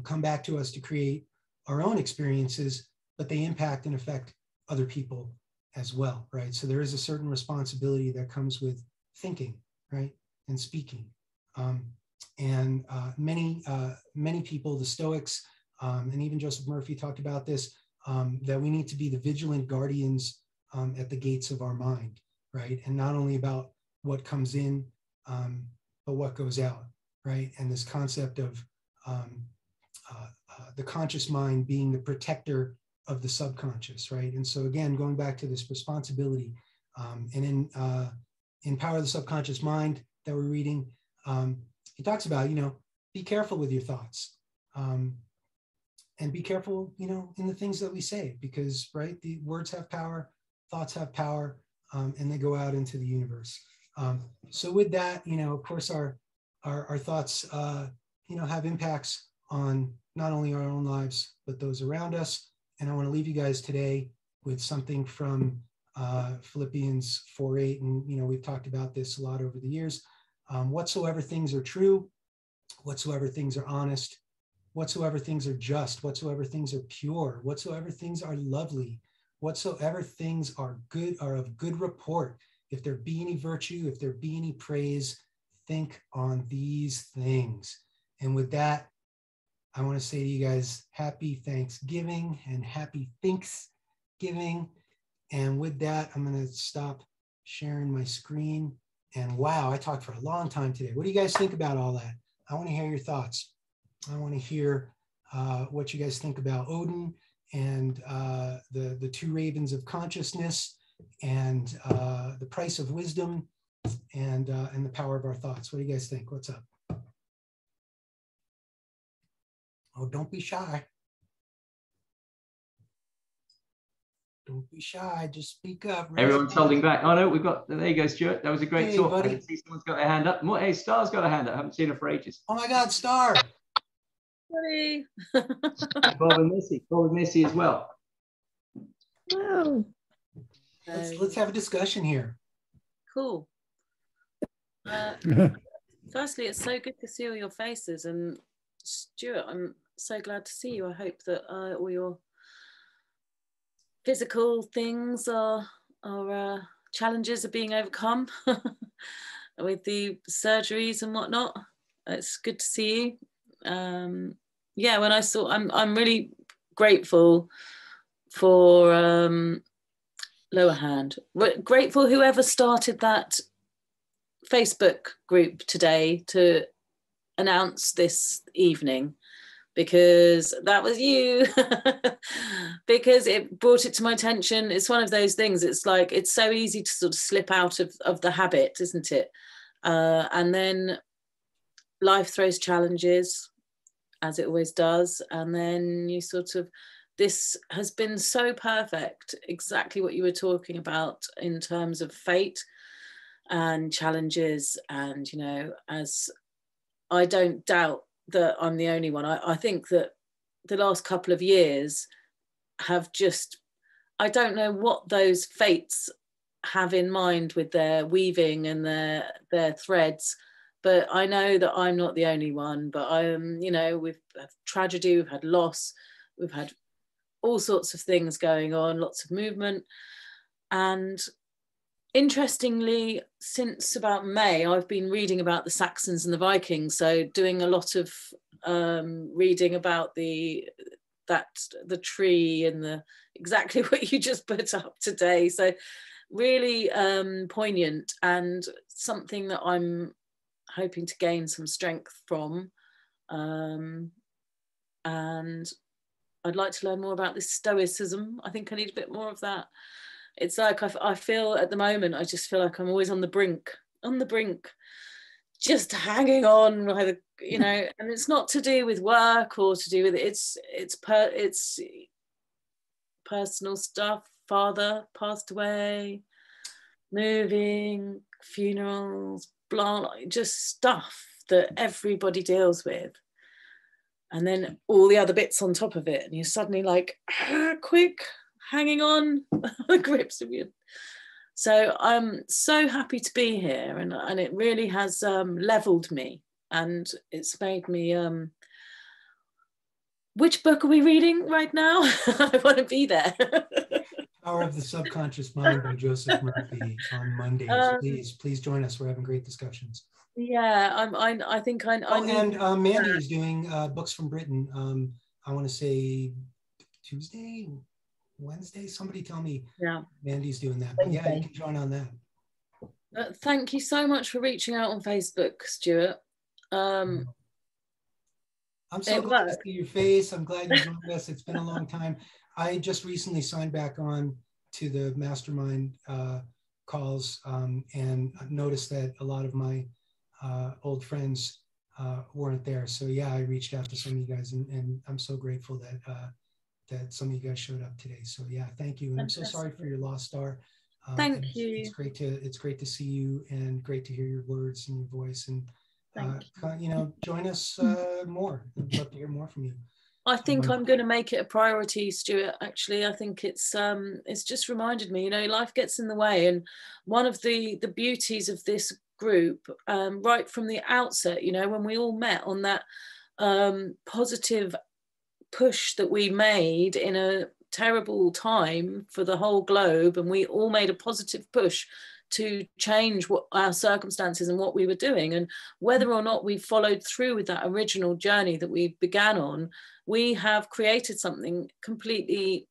come back to us to create our own experiences, but they impact and affect other people as well, right? So there is a certain responsibility that comes with thinking, right, and speaking. And many people, the Stoics, and even Joseph Murphy talked about this, that we need to be the vigilant guardians at the gates of our mind, right? And not only about what comes in, but what goes out, right? And this concept of the conscious mind being the protector of the subconscious, right? And so again, going back to this responsibility, and in Power of the Subconscious Mind that we're reading, he talks about, be careful with your thoughts, and be careful, in the things that we say, because, right, the words have power, thoughts have power, and they go out into the universe. So with that, of course, our thoughts, have impacts on not only our own lives, but those around us. And I want to leave you guys today with something from Philippians 4:8. And, we've talked about this a lot over the years. Whatsoever things are true, whatsoever things are honest, whatsoever things are just, whatsoever things are pure, whatsoever things are lovely, whatsoever things are good, are of good report, if there be any virtue, if there be any praise, think on these things. And with that, I want to say to you guys, happy Thanksgiving and happy Thanksgiving. And with that, I'm going to stop sharing my screen. And wow, I talked for a long time today. What do you guys think about all that? I want to hear your thoughts. I want to hear what you guys think about Odin and the two ravens of consciousness and the price of wisdom and the power of our thoughts. What do you guys think? What's up? Oh, don't be shy. Don't be shy. Just speak up. Everyone's holding back. Oh no, we've got. There you go, Stuart. That was a great Hey, talk. buddy. I can see someone's got their hand up. Hey, Star's got a hand up. I haven't seen her for ages. Oh my God, Star. Sorry. Bob and Missy. Bob and Missy as well. Wow. Let's have a discussion here. Cool. Firstly, it's so good to see all your faces, and Stuart, I'm so glad to see you. I hope that all your physical things are challenges are being overcome with the surgeries and whatnot. It's good to see you. Yeah, when I saw, I'm really grateful for lower hand. Grateful whoever started that Facebook group today to announce this evening, because that was you. Because it brought it to my attention. It's one of those things, it's like, it's so easy to sort of slip out of the habit, isn't it? And then life throws challenges, as it always does, and then you sort of, this has been so perfect, exactly what you were talking about in terms of fate and challenges. And, you know, as I don't doubt that I'm the only one. I think that the last couple of years have just, I don't know what those fates have in mind with their weaving and their threads, but I know that I'm not the only one. But I am, you know, we've had tragedy, we've had loss, we've had all sorts of things going on, lots of movement. And interestingly, since about May, I've been reading about the Saxons and the Vikings. So doing a lot of reading about the tree and exactly what you just put up today. So really poignant, and something that I'm hoping to gain some strength from. And I'd like to learn more about this stoicism. I think I need a bit more of that. It's like I feel at the moment, I just feel like I'm always on the brink, just hanging on, either, you know, and it's not to do with work or to do with it's personal stuff. Father passed away, moving, funerals, blah, just stuff that everybody deals with. And then all the other bits on top of it. And you're suddenly like, quick, hanging on the grips of you. So I'm so happy to be here, and it really has leveled me, and it's made me, which book are we reading right now? I want to be there. Power of the Subconscious Mind by Joseph Murphy on Mondays. Please join us. We're having great discussions. Yeah, I think I need. And Mandy is doing Books from Britain. I want to say Tuesday, Wednesday. Somebody tell me. Yeah, Mandy's doing that. But yeah, you can join on that. Thank you so much for reaching out on Facebook, Stuart. I'm so glad to see your face. I'm glad you joined us. It's been a long time. I just recently signed back on to the mastermind calls and noticed that a lot of my old friends weren't there. So yeah, I reached out to some of you guys, and I'm so grateful that some of you guys showed up today. So yeah, thank you. And I'm so sorry for your loss, Star. Thank you. It's great to see you, and great to hear your words and your voice. And you know, join us more. I'd love to hear more from you. I think I'm going to make it a priority, Stuart. Actually, I think it's just reminded me, you know, life gets in the way. And one of the beauties of this group, right from the outset, you know, when we all met on that positive push that we made in a terrible time for the whole globe, and we all made a positive push to change what our circumstances and what we were doing. And whether or not we followed through with that original journey that we began on, we have created something completely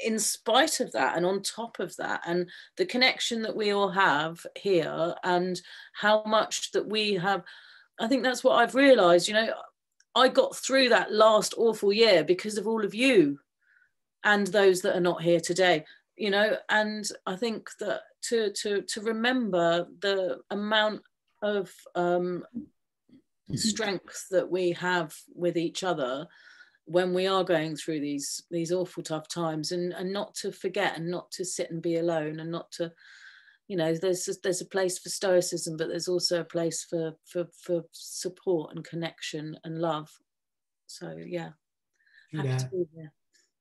in spite of that and on top of that, and the connection that we all have here and how much that we have. I think that's what I've realized. You know, I got through that last awful year because of all of you and those that are not here today, you know. And I think that to remember the amount of strength that we have with each other when we are going through these awful tough times, and not to forget, and not to sit and be alone, and not to, you know, there's a place for stoicism, but there's also a place for support and connection and love. So yeah, happy to be here.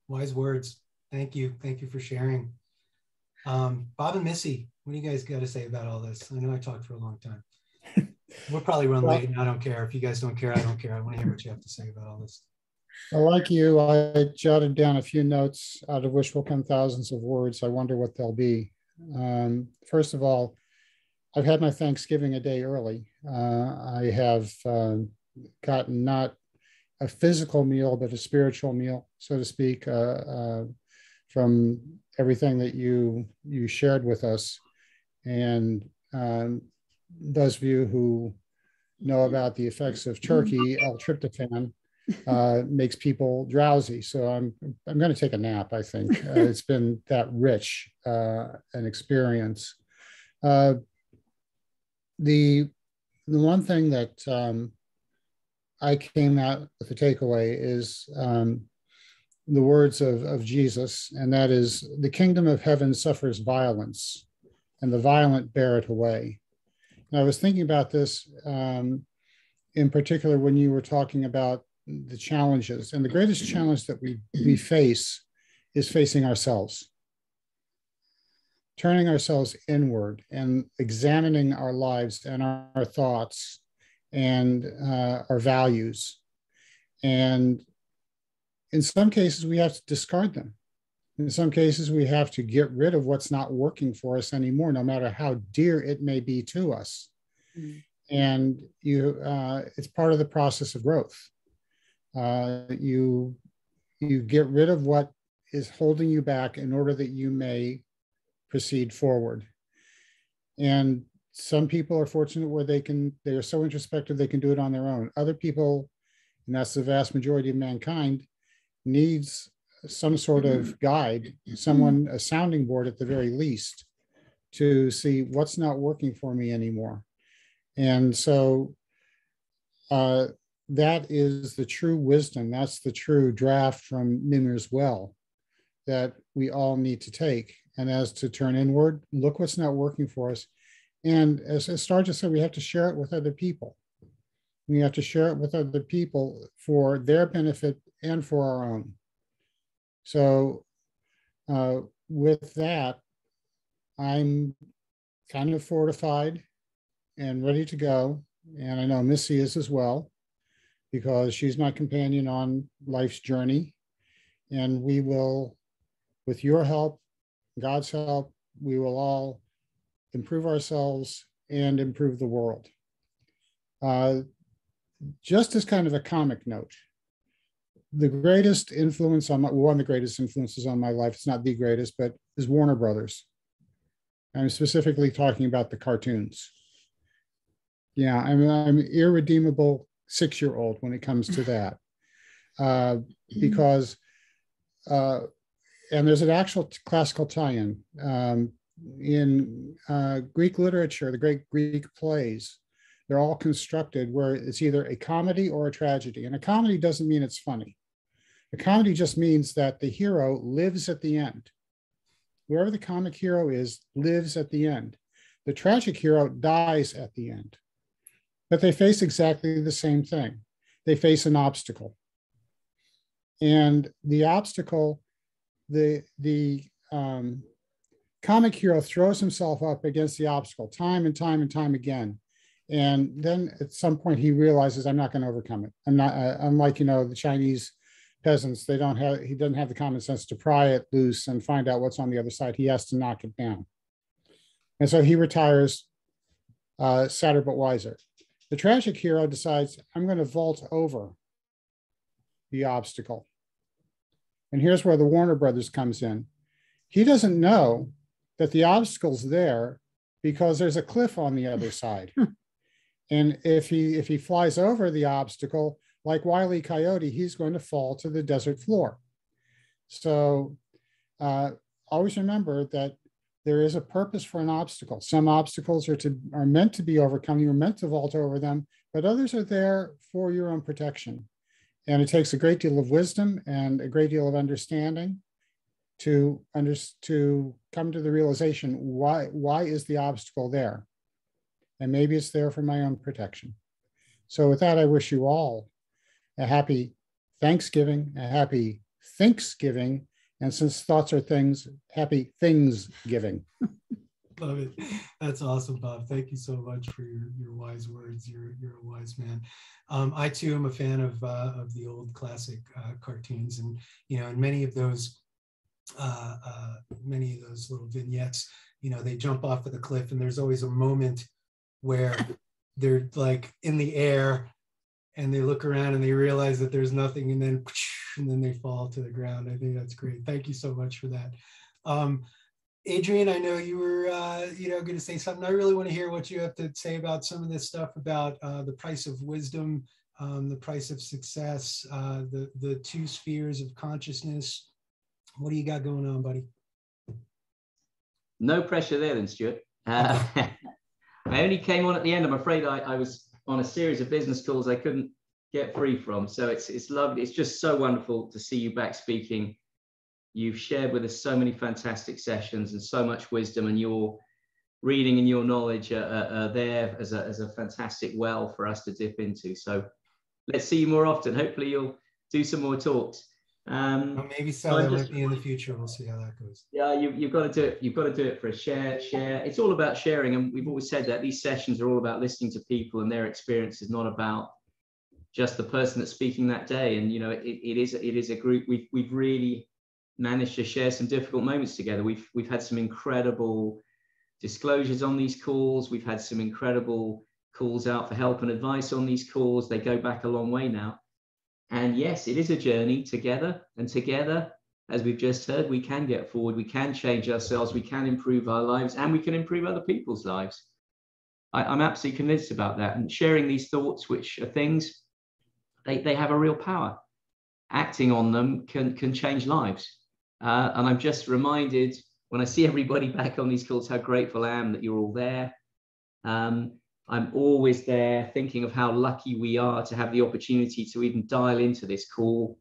Wise words. Thank you for sharing. Bob and Missy, what do you guys got to say about all this? I know I talked for a long time. We'll probably run late, and I don't care. If you guys don't care, I don't care. I want to hear what you have to say about all this. Well, like you, I jotted down a few notes, out of which will come thousands of words. I wonder what they'll be. First of all, I've had my Thanksgiving a day early. I have gotten not a physical meal, but a spiritual meal, so to speak, from everything that you shared with us. And those of you who know about the effects of turkey, L-tryptophan, makes people drowsy. So I'm going to take a nap, I think. It's been that rich an experience. The one thing that I came out with a takeaway is the words of Jesus, and that is, the kingdom of heaven suffers violence, and the violent bear it away. And I was thinking about this in particular when you were talking about the challenges, and the greatest challenge that we face is facing ourselves, turning ourselves inward and examining our lives and our thoughts and our values. And in some cases, we have to discard them. In some cases, we have to get rid of what's not working for us anymore, no matter how dear it may be to us. Mm. And it's part of the process of growth. You get rid of what is holding you back in order that you may proceed forward. And some people are fortunate where they are so introspective they can do it on their own. Other people, and that's the vast majority of mankind, needs some sort of guide, someone, a sounding board at the very least, to see what's not working for me anymore. And so that is the true wisdom. That's the true draft from Mimir's well that we all need to take. And as to turn inward, look what's not working for us. And as Star just said, we have to share it with other people. We have to share it with other people for their benefit and for our own. So with that, I'm kind of fortified and ready to go. And I know Missy is as well, because she's my companion on life's journey. And we will, with your help, God's help, we will all improve ourselves and improve the world. Just as kind of a comic note, the greatest influence on one of the greatest influences on my life, it's not the greatest, but is Warner Brothers. I'm specifically talking about the cartoons. Yeah, I'm irredeemable 6-year-old when it comes to that, because, and there's an actual classical tie-in in Greek literature, the great Greek plays. They're all constructed where it's either a comedy or a tragedy. And a comedy doesn't mean it's funny. A comedy just means that the hero lives at the end. Whoever the comic hero is lives at the end. The tragic hero dies at the end. But they face exactly the same thing. They face an obstacle. And the obstacle, the comic hero throws himself up against the obstacle time and time and time again. And then at some point he realizes, I'm not going to overcome it. I'm not, unlike, the Chinese peasants. He doesn't have the common sense to pry it loose and find out what's on the other side. He has to knock it down. And so he retires sadder but wiser. The tragic hero decides, I'm going to vault over the obstacle. And here's where the Warner Brothers comes in. He doesn't know that the obstacle's there because there's a cliff on the other side. And if he flies over the obstacle, like Wile E. Coyote, he's going to fall to the desert floor. So always remember that there is a purpose for an obstacle. Some obstacles are meant to be overcome. You're meant to vault over them, but others are there for your own protection. And it takes a great deal of wisdom and a great deal of understanding to come to the realization, why is the obstacle there? And maybe it's there for my own protection. So with that, I wish you all a happy Thanksgiving, a happy Thanksgiving, and since thoughts are things, happy Thingsgiving. Love it. That's awesome, Bob. Thank you so much for your wise words. You're a wise man. I too am a fan of the old classic cartoons, and and many of those little vignettes. They jump off of the cliff, and there's always a moment where they're like in the air, and they look around and they realize that there's nothing, and then they fall to the ground. I think that's great. Thank you so much for that. Adrian, I know you were, going to say something. I really want to hear what you have to say about some of this stuff about the price of wisdom, the price of success, the two spheres of consciousness. What do you got going on, buddy? No pressure there then, Stuart. I only came on at the end. I'm afraid I was on a series of business calls I couldn't get free from. So it's lovely. It's just so wonderful to see you back speaking. You've shared with us so many fantastic sessions and so much wisdom, and your reading and your knowledge are there as a fantastic well for us to dip into. So let's see you more often. Hopefully you'll do some more talks. Well, maybe so. That might be in the future. We'll see how that goes. Yeah, you've got to do it. You've got to do it for a share. It's all about sharing, and we've always said that these sessions are all about listening to people and their experiences, not about just the person that's speaking that day. And it is a group. We've really managed to share some difficult moments together. We've had some incredible disclosures on these calls. We've had some incredible calls out for help and advice on these calls. They go back a long way now. And yes, it is a journey together, and together, as we've just heard, we can get forward, we can change ourselves, we can improve our lives, and we can improve other people's lives. I'm absolutely convinced about that. And sharing these thoughts, which are things, they have a real power. Acting on them can change lives. And I'm just reminded when I see everybody back on these calls, how grateful I am that you're all there. I'm always there thinking of how lucky we are to have the opportunity to even dial into this call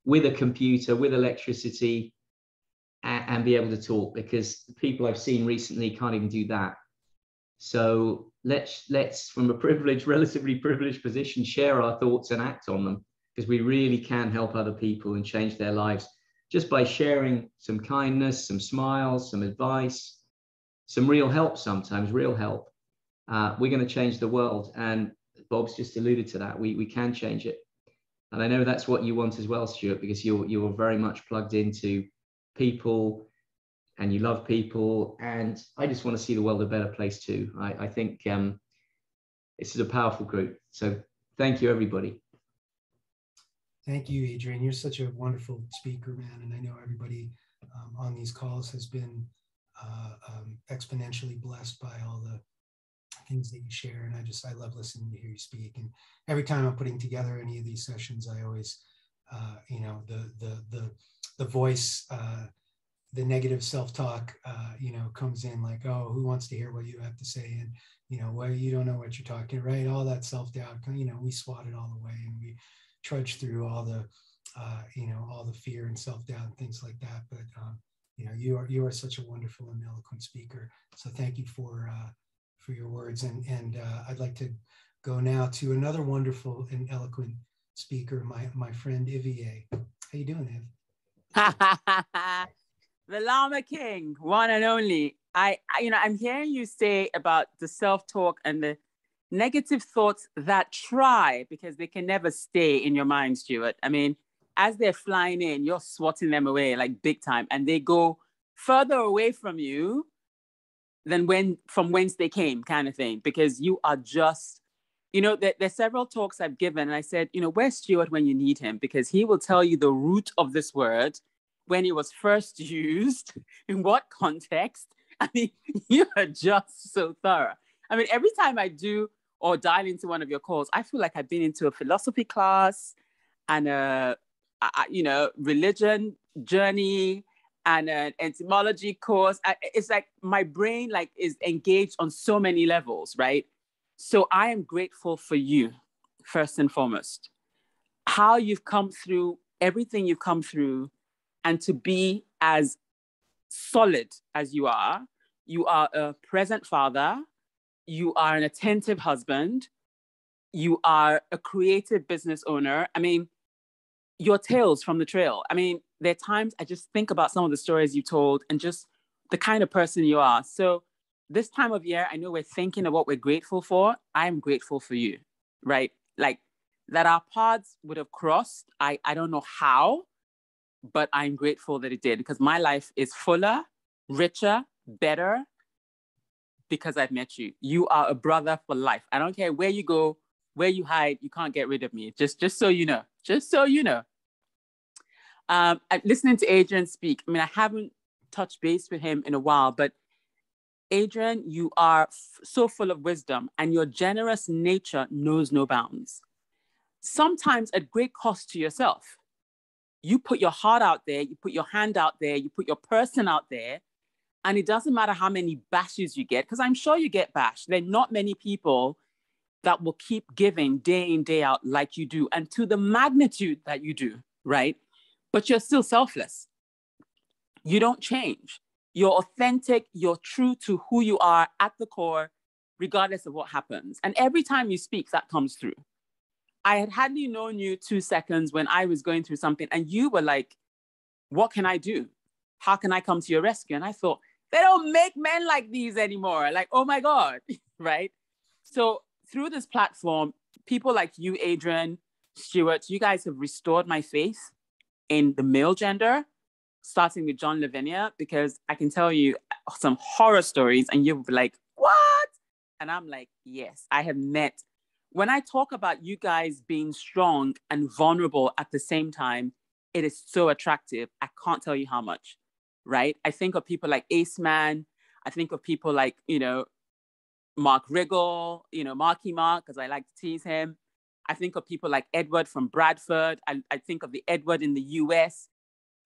with a computer, with electricity, and be able to talk, because the people I've seen recently can't even do that. So let's from a relatively privileged position, share our thoughts and act on them, because we really can help other people and change their lives just by sharing some kindness, some smiles, some advice, some real help, sometimes real help. We're going to change the world, and Bob's just alluded to that. We can change it, and I know that's what you want as well, Stuart, because you're very much plugged into people, and you love people, and I just want to see the world a better place too. I think this is a powerful group. So thank you, everybody. Thank you, Adrian. You're such a wonderful speaker, man, and I know everybody on these calls has been exponentially blessed by all the things that you share, and I love listening to hear you speak. And every time I'm putting together any of these sessions, I always the voice, the negative self-talk comes in, like, oh, who wants to hear what you have to say, and well, you don't know what you're talking, right? All that self-doubt, we swat it all away, and we trudge through all the all the fear and self-doubt and things like that. But you are such a wonderful and eloquent speaker, so thank you for your words. And I'd like to go now to another wonderful and eloquent speaker, my friend Ivier. How you doing, Iv? The Llama King, one and only. I'm hearing you say about the self-talk and the negative thoughts that try, because they can never stay in your mind, Stuart. I mean, as they're flying in, you're swatting them away like big time, and they go further away from you than from whence they came, kind of thing, because you are just, there's several talks I've given, and I said, where's Stuart when you need him? Because he will tell you the root of this word, when it was first used, in what context. I mean, you are just so thorough. I mean, every time I do or dial into one of your calls, I feel like I've been into a philosophy class and a religion journey and an etymology course. It's like my brain is engaged on so many levels, right? So I am grateful for you, first and foremost, how you've come through everything you've come through, and to be as solid as you are. You are a present father. You are an attentive husband. You are a creative business owner. I mean, your tales from the trail. I mean, there are times I just think about some of the stories you told and just the kind of person you are. So this time of year, I know we're thinking of what we're grateful for. I'm grateful for you, right? Like that our paths would have crossed. I don't know how, but I'm grateful that it did, because my life is fuller, richer, better, because I've met you. You are a brother for life. I don't care where you go, where you hide, you can't get rid of me. Just so you know. Just so you know. I'm listening to Adrian speak. I mean, I haven't touched base with him in a while, but Adrian, you are so full of wisdom, and your generous nature knows no bounds. Sometimes at great cost to yourself. You put your heart out there, you put your hand out there, you put your person out there, and it doesn't matter how many bashes you get, because I'm sure you get bashed. There are not many people that will keep giving day in, day out like you do, and to the magnitude that you do, right? But you're still selfless. You don't change. You're authentic, you're true to who you are at the core, regardless of what happens. And every time you speak, that comes through. I had hardly known you 2 seconds when I was going through something, and you were like, what can I do? How can I come to your rescue? And I thought, they don't make men like these anymore. Like, oh my God, right? So through this platform, people like you, Adrian, Stuart, you guys have restored my faith in the male gender, starting with John Lavinia, because I can tell you some horror stories and you'll be like, what? And I'm like, yes, I have met. When I talk about you guys being strong and vulnerable at the same time, it is so attractive. I can't tell you how much, right? I think of people like Ace Man. I think of people like, Mark Riggle, Marky Mark, because I like to tease him. I think of people like Edward from Bradford. I think of the Edward in the US.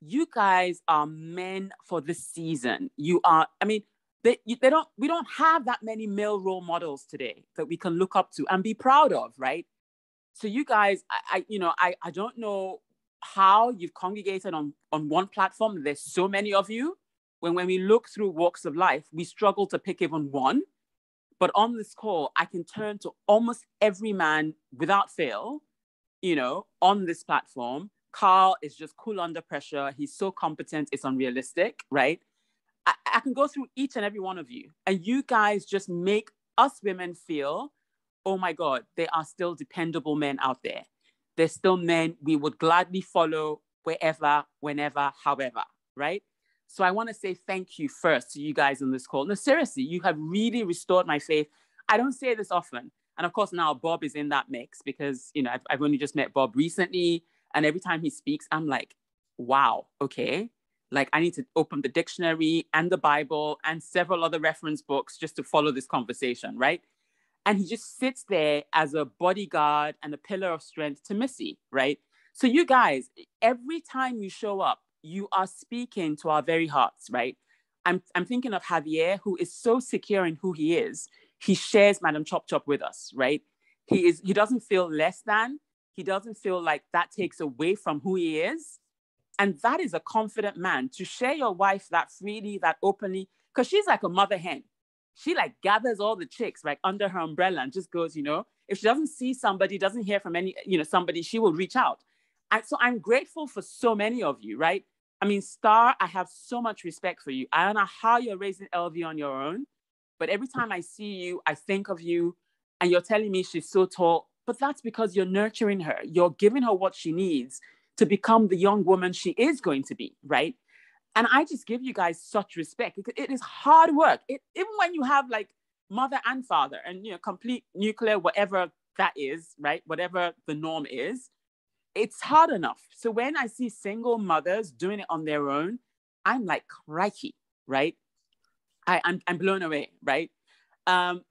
You guys are men for this season. You are, I mean, we don't have that many male role models today that we can look up to and be proud of, right? So you guys, I don't know how you've congregated on one platform. There's so many of you. When we look through walks of life, we struggle to pick even one. But on this call, I can turn to almost every man without fail, on this platform. Carl is just cool under pressure. He's so competent. It's unrealistic, right? I can go through each and every one of you, and you guys just make us women feel, oh my God, there are still dependable men out there. There's still men we would gladly follow wherever, whenever, however, right? So I want to say thank you first to you guys on this call. No, seriously, you have really restored my faith. I don't say this often. And of course, now Bob is in that mix because, I've only just met Bob recently. And every time he speaks, I'm like, wow, okay. Like I need to open the dictionary and the Bible and several other reference books just to follow this conversation, right? And he just sits there as a bodyguard and a pillar of strength to Missy, right? So you guys, every time you show up, you are speaking to our very hearts, right? I'm thinking of Javier, who is so secure in who he is. He shares Madam Chop Chop with us, right? He doesn't feel less than. He doesn't feel like that takes away from who he is. And that is a confident man, to share your wife that freely, that openly, because she's like a mother hen. She like gathers all the chicks right under her umbrella and just goes, if she doesn't see somebody, doesn't hear from somebody, she will reach out. And so I'm grateful for so many of you, right? I mean, Star, I have so much respect for you. I don't know how you're raising LV on your own, but every time I see you, I think of you, and you're telling me she's so tall, but that's because you're nurturing her. You're giving her what she needs to become the young woman she is going to be, right? And I just give you guys such respect because it is hard work. Even when you have like mother and father and, complete nuclear, whatever that is, right? Whatever the norm is, it's hard enough. So when I see single mothers doing it on their own, I'm like, crikey, right? I'm blown away, right? I'm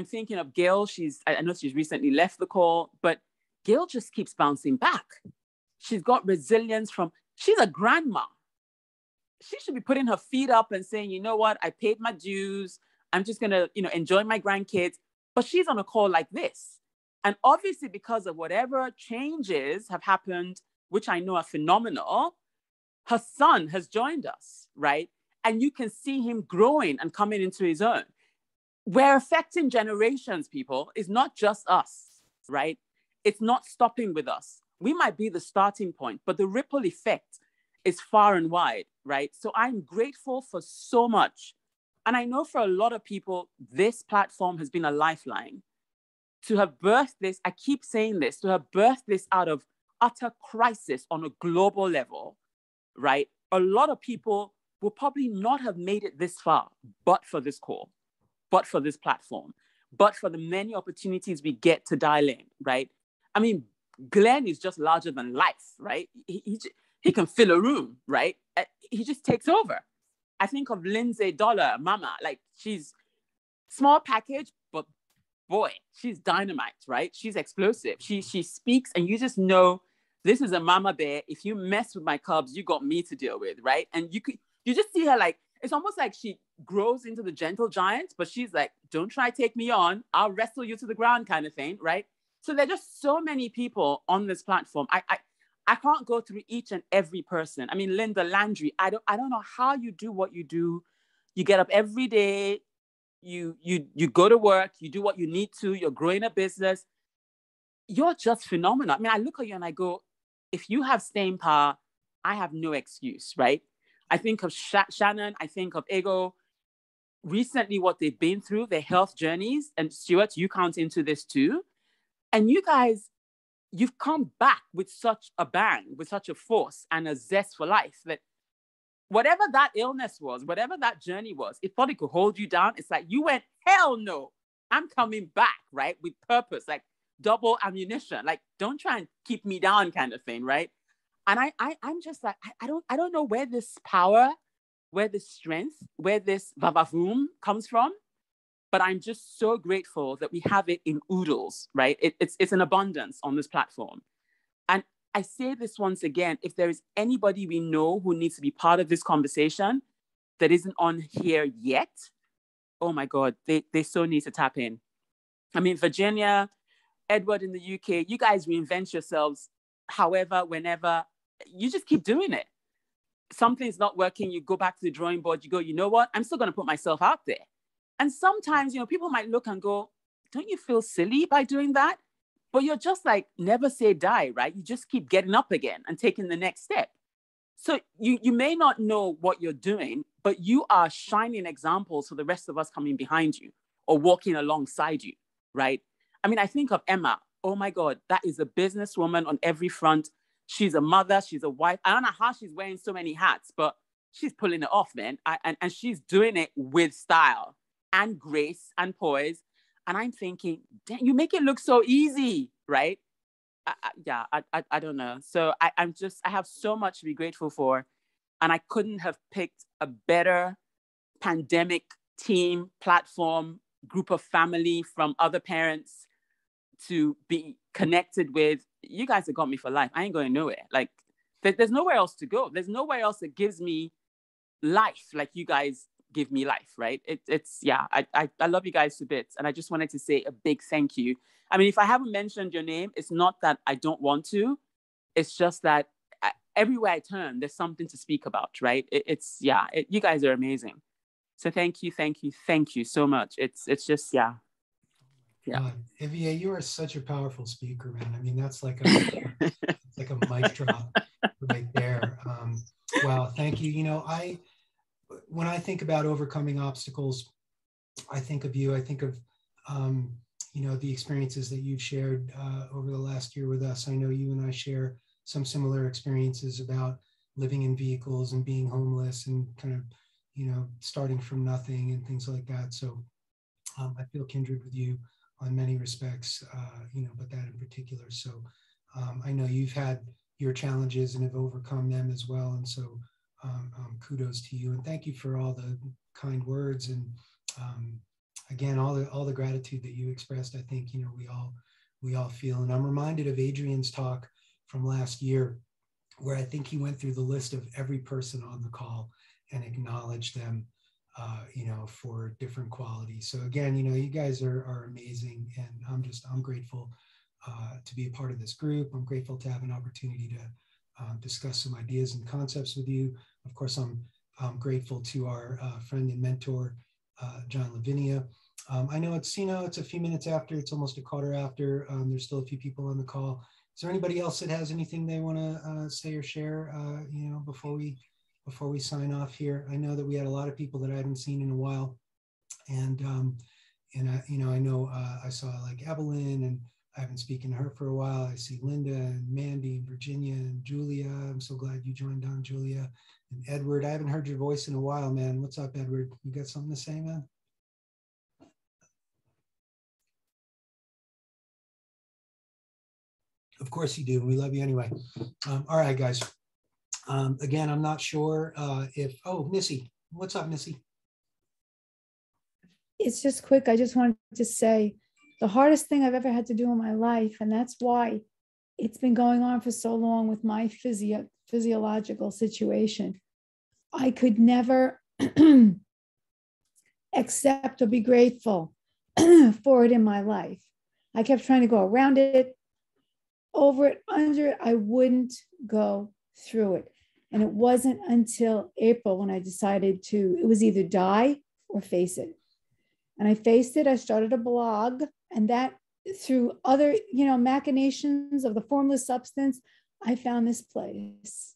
thinking of Gail. I know she's recently left the call, but Gail just keeps bouncing back. She's got resilience she's a grandma. She should be putting her feet up and saying, you know what? I paid my dues. I'm just going to, enjoy my grandkids. But she's on a call like this. And obviously, because of whatever changes have happened, which I know are phenomenal, her son has joined us, right? And you can see him growing and coming into his own. We're affecting generations, people. It's not just us, right? It's not stopping with us. We might be the starting point, but the ripple effect is far and wide, right? So I'm grateful for so much. And I know for a lot of people, this platform has been a lifeline. To have birthed this, I keep saying this, to have birthed this out of utter crisis on a global level, right? A lot of people will probably not have made it this far, but for this call, but for this platform, but for the many opportunities we get to dial in, right? I mean, Glenn is just larger than life, right? He can fill a room, right? He just takes over. I think of Lindsay Dollar, Mama, like she's small package, but boy, she's dynamite, right? She's explosive. She speaks and you just know this is a mama bear. If you mess with my cubs, you got me to deal with, right? And you just see her like, it's almost like she grows into the gentle giant, but she's like, don't try to take me on. I'll wrestle you to the ground kind of thing, right? So there are just so many people on this platform. I can't go through each and every person. I mean, Linda Landry, I don't know how you do what you do. You get up every day, you go to work, you do what you need to, you're growing a business. You're just phenomenal. I mean, I look at you and I go, if you have staying power, I have no excuse, right? I think of Shannon, I think of Ego, recently what they've been through, their health journeys, and Stuart, you count into this too. And you guys, you've come back with such a bang, with such a force and a zest for life that whatever that illness was, whatever that journey was, it thought it could hold you down. It's like you went, hell no, I'm coming back, right? With purpose, like double ammunition, like don't try and keep me down kind of thing, right? And I'm just like, I don't know where this power, where this strength, where this vavavoom comes from. But I'm just so grateful that we have it in oodles, right? It's an abundance on this platform. And I say this once again, if there is anybody we know who needs to be part of this conversation that isn't on here yet, oh my God, they so need to tap in. I mean, Virginia, Edward in the UK, you guys reinvent yourselves however, whenever, you just keep doing it. Something's not working, you go back to the drawing board, you go, you know what? I'm still going to put myself out there. And sometimes, people might look and go, don't you feel silly by doing that? But you're just like, never say die, right? You just keep getting up again and taking the next step. So you may not know what you're doing, but you are shining examples for the rest of us coming behind you or walking alongside you, right? I mean, I think of Emma. Oh my God, that is a businesswoman on every front. She's a mother, she's a wife. I don't know how she's wearing so many hats, but she's pulling it off, man. And she's doing it with style and grace and poise. And I'm thinking, damn, you make it look so easy, right? I don't know. So I have so much to be grateful for. And I couldn't have picked a better pandemic team, platform, group of family from other parents to be connected with. You guys have got me for life. I ain't going nowhere. Like there's nowhere else to go. There's nowhere else that gives me life like you guys give me life, right? I love you guys to bits. And I just wanted to say a big thank you. I mean, if I haven't mentioned your name, it's not that I don't want to. It's just that everywhere I turn, there's something to speak about, right? You guys are amazing. So thank you so much. It's just, yeah. Ivia, you are such a powerful speaker, man. I mean, that's like a mic drop right there. Wow, thank you. When I think about overcoming obstacles, I think of you. I think of, the experiences that you've shared over the last year with us. I know you and I share some similar experiences about living in vehicles and being homeless and kind of, you know, starting from nothing and things like that. So I feel kindred with you on many respects, you know, but that in particular. So I know you've had your challenges and have overcome them as well. And so kudos to you, and thank you for all the kind words. And again, all the gratitude that you expressed, I think, you know, we all feel. And I'm reminded of Adrian's talk from last year, where I think he went through the list of every person on the call and acknowledged them, you know, for different qualities. So again, you know, you guys are amazing, and I'm grateful to be a part of this group. I'm grateful to have an opportunity to discuss some ideas and concepts with you. Of course, I'm grateful to our friend and mentor, John Lavinia. I know it's, you know, it's a few minutes after, it's almost a quarter after. There's still a few people on the call. Is there anybody else that has anything they want to say or share, you know, before we sign off here? I know that we had a lot of people that I haven't seen in a while, and you know, I know I saw like Evelyn, and I haven't spoken to her for a while. I see Linda and Mandy and Virginia and Julia. I'm so glad you joined on, Julia. And Edward, I haven't heard your voice in a while, man. What's up, Edward? You got something to say, man? Of course you do. We love you anyway. All right, guys. Again, I'm not sure if, oh, Missy. What's up, Missy? It's just quick. I just wanted to say the hardest thing I've ever had to do in my life, and that's why it's been going on for so long with my physiological situation. I could never accept or be grateful for it in my life. I kept trying to go around it, over it, under it. I wouldn't go through it. And it wasn't until April when I decided to, it was either die or face it. And I faced it. I started a blog, and that through other, you know, machinations of the formless substance, I found this place,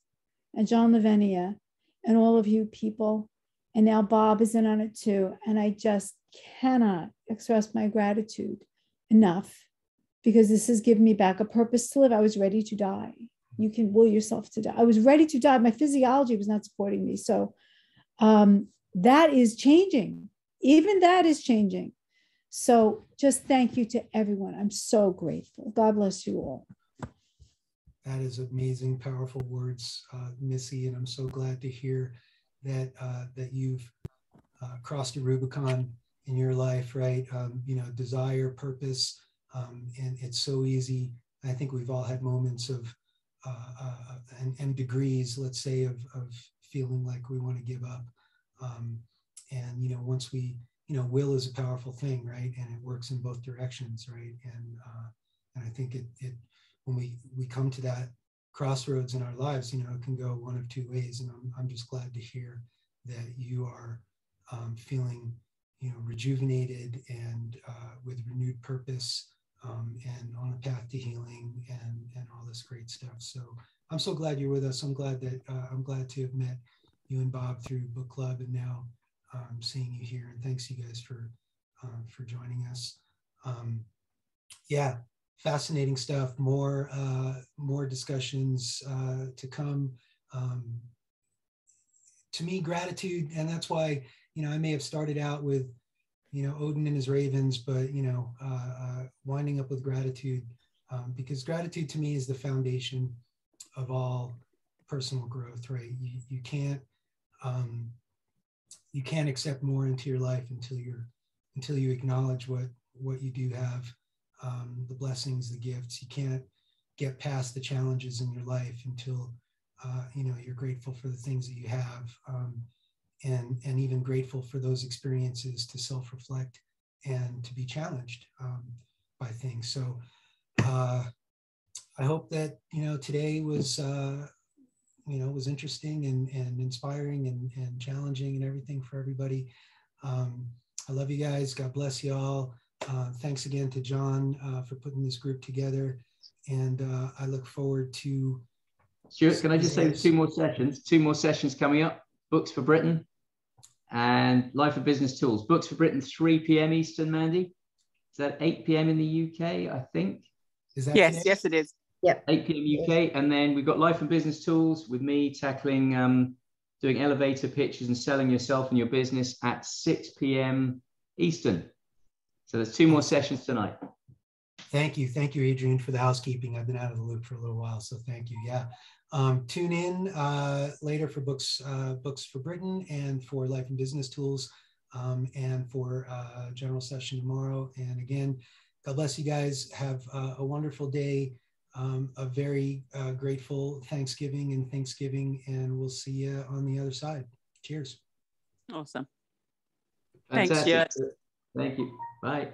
and John Lavinia and all of you people. And now Bob is in on it too. And I just cannot express my gratitude enough, because this has given me back a purpose to live. I was ready to die. You can will yourself to die. I was ready to die. My physiology was not supporting me. So that is changing. Even that is changing. So just thank you to everyone. I'm so grateful. God bless you all. That is amazing, powerful words, Missy. And I'm so glad to hear that that you've crossed a Rubicon in your life, right? You know, desire, purpose, and it's so easy. I think we've all had moments of and degrees, let's say, of feeling like we want to give up. And, you know, once we, you know, will is a powerful thing, right? And it works in both directions, right? And I think it when we come to that crossroads in our lives, you know, it can go one of two ways. And I'm just glad to hear that you are feeling, you know, rejuvenated and with renewed purpose, and on a path to healing and all this great stuff. So I'm so glad you're with us. I'm glad to have met you and Bob through book club, and now seeing you here. And thanks you guys for joining us. Yeah, fascinating stuff. More discussions to come. To me, gratitude, and that's why, you know, I may have started out with, you know, Odin and his ravens, but, you know, winding up with gratitude, because gratitude to me is the foundation of all personal growth, right? You can't accept more into your life until you acknowledge what you do have, the blessings, the gifts. You can't get past the challenges in your life until you know, you're grateful for the things that you have. And even grateful for those experiences to self-reflect and to be challenged by things. So I hope that, you know, today was, you know, was interesting and inspiring and challenging and everything for everybody. I love you guys. God bless you all. Thanks again to John for putting this group together. And I look forward to... Stuart, can I just say two more sessions coming up? Books for Britain and Life of Business Tools. Books for Britain, 3 p.m. Eastern, Mandy. Is that 8 p.m. in the UK, I think? Is that yes, today? yes, it is. Yep. 8 p.m. UK. And then we've got Life and Business Tools with me tackling doing elevator pitches and selling yourself and your business at 6 p.m. Eastern. So there's 2 more sessions tonight. Thank you, Adrian, for the housekeeping. I've been out of the loop for a little while, so thank you. Yeah, tune in later for books for Britain, and for Life and Business Tools, and for general session tomorrow. And again, God bless you guys. Have a wonderful day. A very grateful Thanksgiving, and we'll see you on the other side. Cheers. Awesome. Fantastic. Thanks, Stuart. Thank you. Bye.